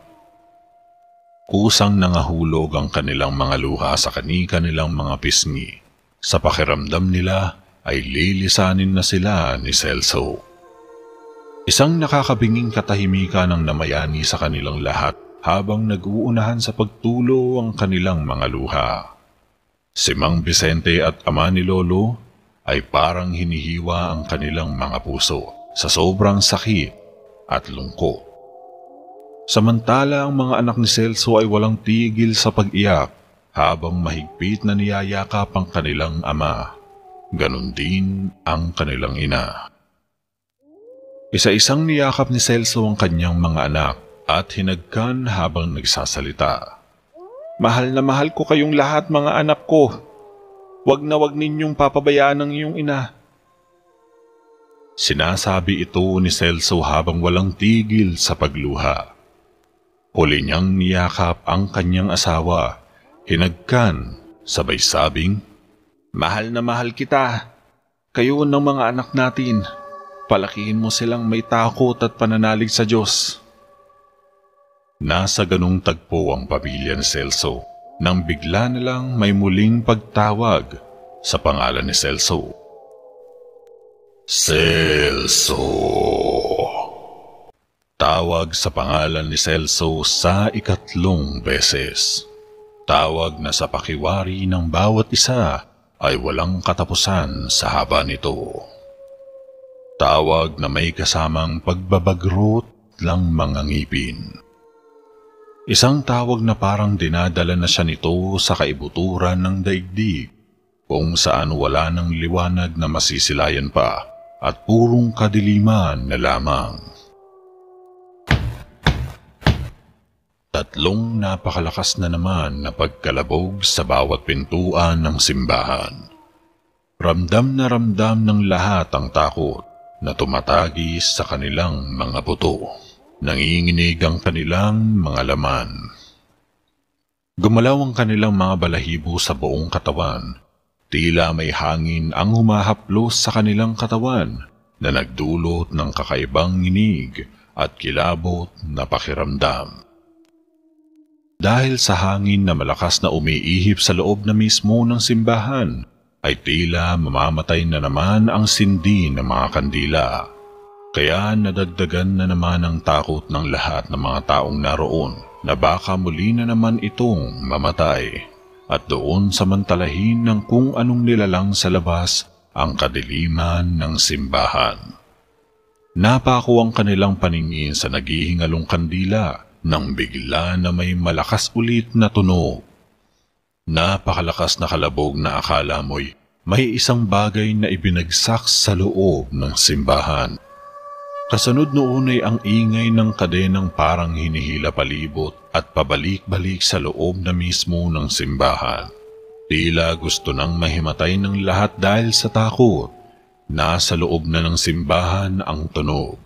Kusang nangahulog ang kanilang mga luha sa kani-kanilang mga pisngi. Sa pakiramdam nila ay lilisanin na sila ni Celso. Isang nakakabinging katahimikan ang namayani sa kanilang lahat habang nag-uunahan sa pagtulo ang kanilang mga luha. Si Mang Vicente at ama ni Lolo ay parang hinihiwa ang kanilang mga puso sa sobrang sakit at lungkot. Samantala ang mga anak ni Celso ay walang tigil sa pag-iyak habang mahigpit na niyayakap ang kanilang ama. Ganon din ang kanilang ina. Isa-isang niyakap ni Celso ang kanyang mga anak at hinagkan habang nagsasalita. Mahal na mahal ko kayong lahat, mga anak ko. Wag na wag ninyong papabayaan ang iyong ina. Sinasabi ito ni Celso habang walang tigil sa pagluha. Huli niyang niyakap ang kanyang asawa, hinagkan, sabay sabing, mahal na mahal kita. Kayo ng mga anak natin. Palakihin mo silang may takot at pananalig sa Diyos. Nasa ganung tagpo ang pamilya ni Celso nang bigla na lang may muling pagtawag sa pangalan ni Celso. Celso! Tawag sa pangalan ni Celso sa ikatlong beses. Tawag na sa pakiwari ng bawat isa ay walang katapusan sa haba nito. Tawag na may kasamang pagbabagrot lang mga ngipin. Isang tawag na parang dinadala na siya nito sa kaibuturan ng daigdig, kung saan wala ng liwanag na masisilayan pa at purong kadiliman na lamang. Tatlong napakalakas na naman na pagkalabog sa bawat pintuan ng simbahan. Ramdam na ramdam ng lahat ang takot na tumatagis sa kanilang mga buto. Nanginginig ang kanilang mga laman. Gumalaw ang kanilang mga balahibo sa buong katawan. Tila may hangin ang humahaplos sa kanilang katawan na nagdulot ng kakaibang nginig at kilabot na pakiramdam. Dahil sa hangin na malakas na umiihip sa loob na mismo ng simbahan, ay tila mamamatay na naman ang sindi ng mga kandila. Kaya nadagdagan na naman ang takot ng lahat ng mga taong naroon na baka muli na naman itong mamatay at doon samantalahin ng kung anong nilalang sa labas ang kadiliman ng simbahan. Napako ang kanilang paningin sa naghihingalong kandila nang bigla na may malakas ulit na tunog. Napakalakas na kalabog na akala mo'y may isang bagay na ibinagsak sa loob ng simbahan. Kasunod noon ay ang ingay ng kadenang parang hinihila palibot at pabalik-balik sa loob na mismo ng simbahan. Tila gusto nang mahimatay ng lahat dahil sa takot. Nasa loob na ng simbahan ang tunog.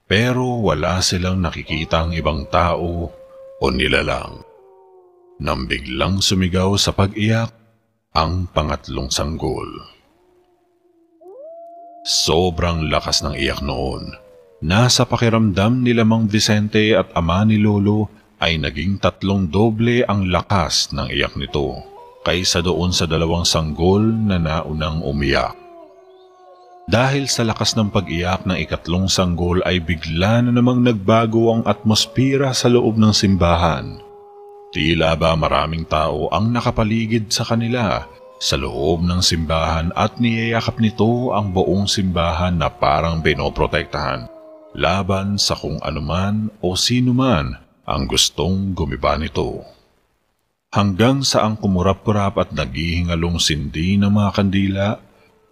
Pero wala silang nakikitang ibang tao o nilalang. Nang biglang sumigaw sa pag-iyak ang pangatlong sanggol. Sobrang lakas ng iyak noon. Nasa pakiramdam ni Mang Vicente at ama ni Lolo ay naging 3 doble ang lakas ng iyak nito kaysa doon sa 2 sanggol na naunang umiyak. Dahil sa lakas ng pag-iyak ng ikatlong sanggol ay bigla na namang nagbago ang atmosfera sa loob ng simbahan. Tila ba maraming tao ang nakapaligid sa kanila sa loob ng simbahan at niyayakap nito ang buong simbahan na parang binoprotektahan laban sa kung anuman o sino man ang gustong gumiba nito. Hanggang sa ang kumurap-kurap at naghihingalong sindi ng mga kandila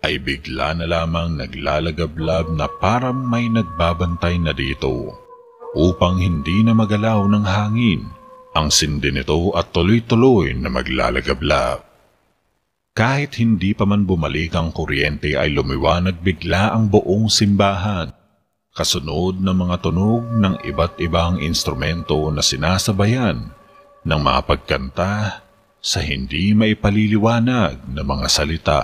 ay bigla na lamang naglalagablab na parang may nagbabantay na dito upang hindi na magalaw ng hangin ang sindi nito at tuloy-tuloy na maglalagablab. Kahit hindi pa man bumalik ang kuryente ay lumiwanag bigla ang buong simbahan. kasunod ng mga tunog ng iba't ibang instrumento na sinasabayan ng mga pagkanta sa hindi maipaliliwanag na mga salita.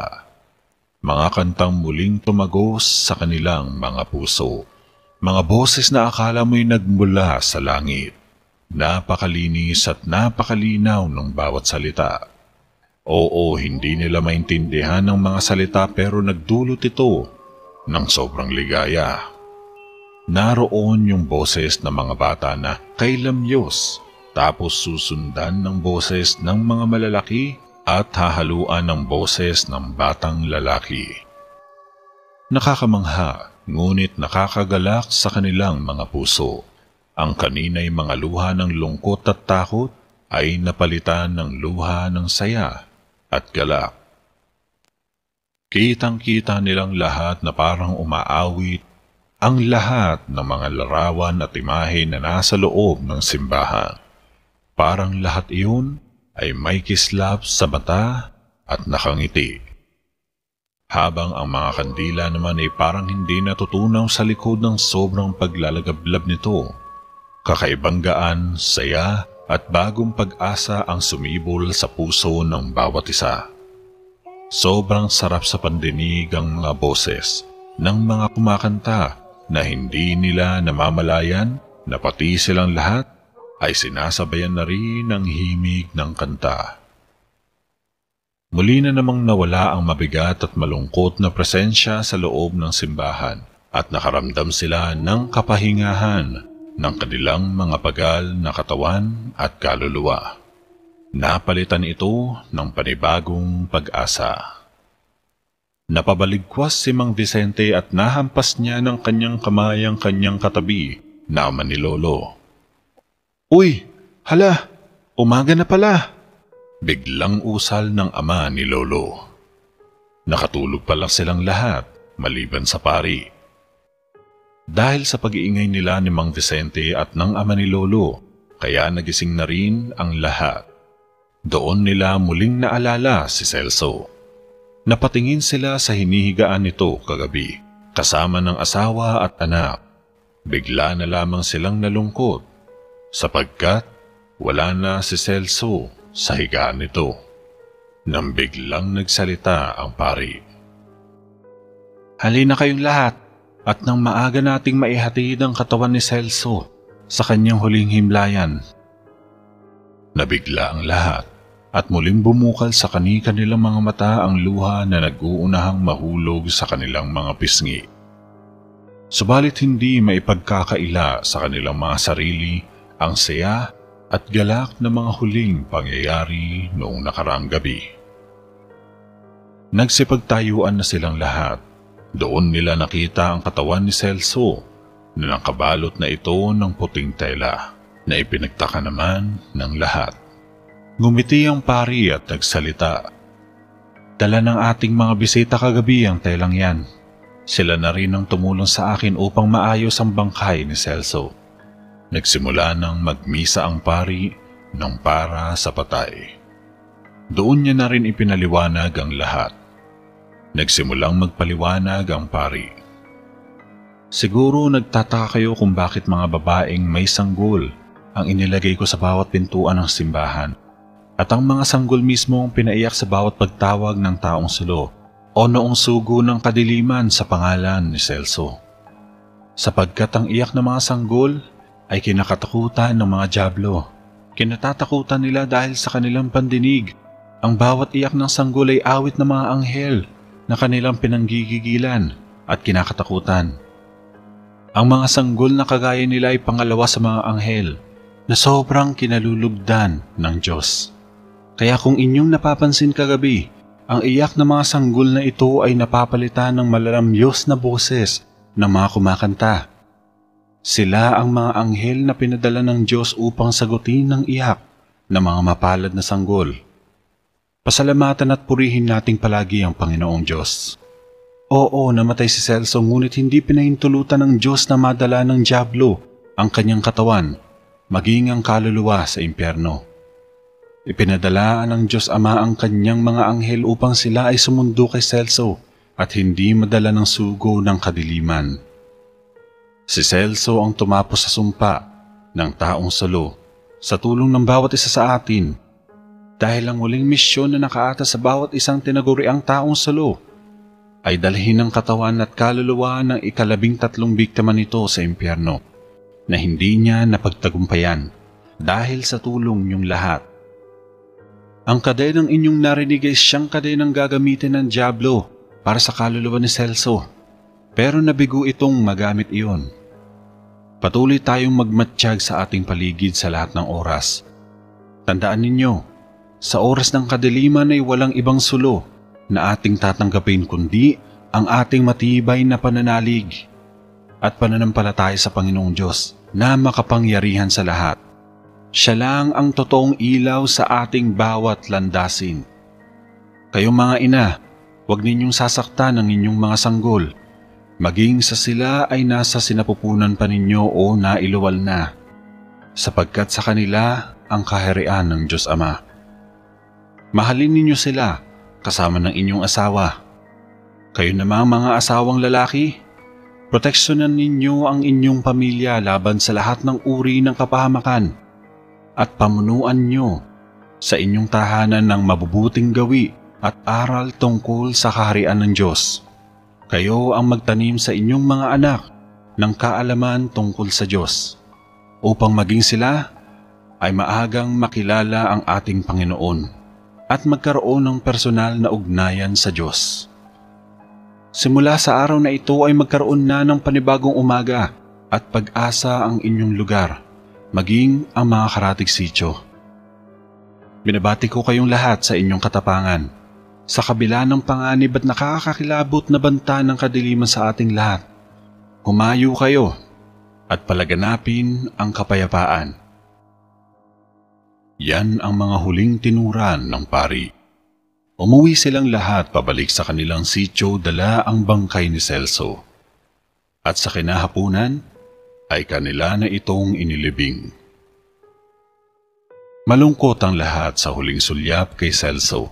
Mga kantang muling tumagos sa kanilang mga puso. Mga boses na akala mo'y nagmula sa langit. Napakalinis at napakalinaw ng bawat salita. Oo, hindi nila maintindihan ng mga salita pero nagdulot ito ng sobrang ligaya. Naroon yung boses ng mga bata na kay lamyos, tapos susundan ng boses ng mga malalaki at hahaluan ng boses ng batang lalaki. Nakakamangha, ngunit nakakagalak sa kanilang mga puso. Ang kanina'y mga luha ng lungkot at takot ay napalitan ng luha ng saya at galak. Kitang-kita nilang lahat na parang umaawit ang lahat ng mga larawan at imahe na nasa loob ng simbahan. Parang lahat iyon ay may kislap sa mata at nakangiti. Habang ang mga kandila naman ay parang hindi natutunaw sa likod ng sobrang paglalagablab nito. Kakaibang gaan, saya at bagong pag-asa ang sumibol sa puso ng bawat isa. Sobrang sarap sa pandinig ang mga boses ng mga kumakanta na hindi nila namamalayan na pati silang lahat ay sinasabayan na rin ng himig ng kanta. Muli na namang nawala ang mabigat at malungkot na presensya sa loob ng simbahan at nakaramdam sila ng kapahingahan ng kanilang mga pagal na katawan at kaluluwa. Napalitan ito ng panibagong pag-asa. Napabaligkwas si Mang Vicente at nahampas niya ng kanyang kamay ang kanyang katabi na ama ni Lolo. "Uy, hala, umaga na pala!" Biglang usal ng ama ni Lolo. Nakatulog pa lang silang lahat maliban sa pari. Dahil sa pag-iingay nila ni Mang Vicente at ng ama ni Lolo, kaya nagising na rin ang lahat. Doon nila muling naalala si Celso. Napatingin sila sa hinihigaan nito kagabi, kasama ng asawa at anak. Bigla na lamang silang nalungkot, sapagkat wala na si Celso sa higaan nito. Nang biglang nagsalita ang pari. "Halina kayong lahat at nang maaga nating maihatid ang katawan ni Celso sa kanyang huling himlayan." Nabigla ang lahat at muling bumukal sa kani-kanilang mga mata ang luha na nag-uunahang mahulog sa kanilang mga pisngi. Subalit hindi maipagkakaila sa kanilang mga sarili ang saya at galak ng mga huling pangyayari noong nakaraang gabi. Nagsipagtayuan na silang lahat. Doon nila nakita ang katawan ni Celso na nakabalot na ito ng puting tela na ipinagtaka naman ng lahat. Ngumiti ang pari at nagsalita. "Dala ng ating mga bisita kagabi ang telang yan. Sila na rin ang tumulong sa akin upang maayos ang bangkay ni Celso." Nagsimula nang magmisa ang pari ng para sa patay. Doon niya na rin ipinaliwanag ang lahat. Nagsimulang magpaliwanag ang pari. "Siguro nagtataka kayo kung bakit mga babaeng may sanggol ang inilagay ko sa bawat pintuan ng simbahan at ang mga sanggol mismo ang pinaiyak sa bawat pagtawag ng taong sulo o noong sugo ng kadiliman sa pangalan ni Celso. Sapagkat ang iyak ng mga sanggol ay kinakatakutan ng mga dyablo. Kinatatakutan nila dahil sa kanilang pandinig. Ang bawat iyak ng sanggol ay awit ng mga anghel na kanilang pinanggigigilan at kinakatakutan. Ang mga sanggol na kagaya nila ay pangalawa sa mga anghel na sobrang kinalulugdan ng Diyos. Kaya kung inyong napapansin kagabi, ang iyak ng mga sanggol na ito ay napapalitan ng malalamyos na boses ng mga kumakanta. Sila ang mga anghel na pinadala ng Diyos upang sagutin ng iyak ng mga mapalad na sanggol. Pasalamatan at purihin nating palagi ang Panginoong Diyos. Oo, namatay si Celso ngunit hindi pinahintulutan ng Diyos na madala ng dyablo ang kanyang katawan, maging ang kaluluwa sa impyerno. Ipinadalaan ng Diyos Ama ang kanyang mga anghel upang sila ay sumundo kay Celso at hindi madala ng sugo ng kadiliman. Si Celso ang tumapos sa sumpa ng taong salo sa tulong ng bawat isa sa atin dahil ang huling misyon na nakaata sa bawat isang tinaguriang taong salo ay dalhin ang katawan at kaluluwa ng 13 biktima nito sa impyerno na hindi niya napagtagumpayan dahil sa tulong niyong lahat. Ang kadenang inyong narinig ay siyang kadenang gagamitin ng Diablo para sa kaluluwa ni Celso, pero nabigo itong magamit iyon. Patuloy tayong magmatsyag sa ating paligid sa lahat ng oras. Tandaan ninyo, sa oras ng kadiliman ay walang ibang sulo na ating tatanggapin kundi ang ating matibay na pananalig at pananampalataya sa Panginoong Diyos na makapangyarihan sa lahat. Siya lang ang totoong ilaw sa ating bawat landasin. Kayong mga ina, huwag ninyong sasaktan ang inyong mga sanggol, maging sa sila ay nasa sinapupunan pa ninyo o nailuwal na, sapagkat sa kanila ang kaharian ng Diyos Ama. Mahalin ninyo sila kasama ng inyong asawa. Kayo namang mga asawang lalaki, proteksyonan ninyo ang inyong pamilya laban sa lahat ng uri ng kapahamakan at pamunuan nyo sa inyong tahanan ng mabubuting gawi at aral tungkol sa kaharian ng Diyos. Kayo ang magtanim sa inyong mga anak ng kaalaman tungkol sa Diyos upang maging sila ay maagang makilala ang ating Panginoon at magkaroon ng personal na ugnayan sa Diyos. Simula sa araw na ito ay magkaroon na ng panibagong umaga at pag-asa ang inyong lugar, maging ang mga karatig sityo. Binabati ko kayong lahat sa inyong katapangan, sa kabila ng panganib at nakakakilabot na banta ng kadiliman sa ating lahat. Humayo kayo at palaganapin ang kapayapaan. Yan ang mga huling tinuran ng pari. Umuwi silang lahat pabalik sa kanilang sityo, dala ang bangkay ni Celso. At sa kinahapunan ay kanila na itong inilibing. Malungkot ang lahat sa huling sulyap kay Celso,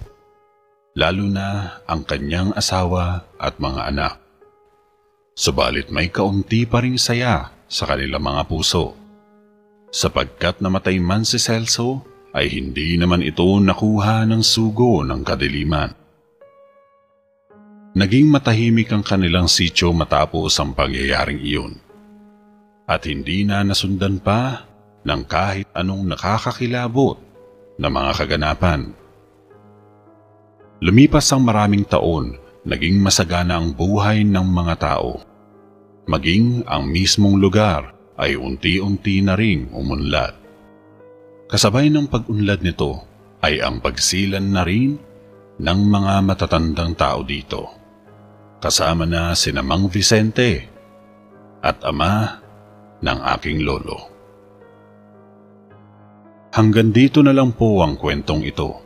lalo na ang kanyang asawa at mga anak. Subalit may kaunti pa ring saya sa kanilang mga puso, sapagkat namatay man si Celso, ay hindi naman ito nakuha ng sugo ng kadiliman. Naging matahimik ang kanilang sityo matapos ang pangyayaring iyon, at hindi na nasundan pa ng kahit anong nakakakilabot na mga kaganapan. Lumipas ang maraming taon, naging masagana ang buhay ng mga tao. Maging ang mismong lugar ay unti-unti na ring umunlad. Kasabay ng pag-unlad nito ay ang pagsilan na rin ng mga matatandang tao dito, kasama na sina Mang Vicente at ama ng aking lolo. Hanggang dito na lang po ang kwentong ito.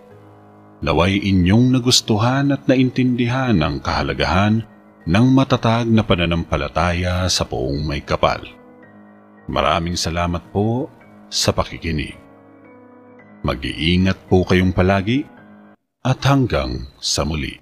Naway inyong nagustuhan at naintindihan ang kahalagahan ng matatag na pananampalataya sa Poong May Kapal. Maraming salamat po sa pakikinig. Mag-iingat po kayong palagi at hanggang sa muli.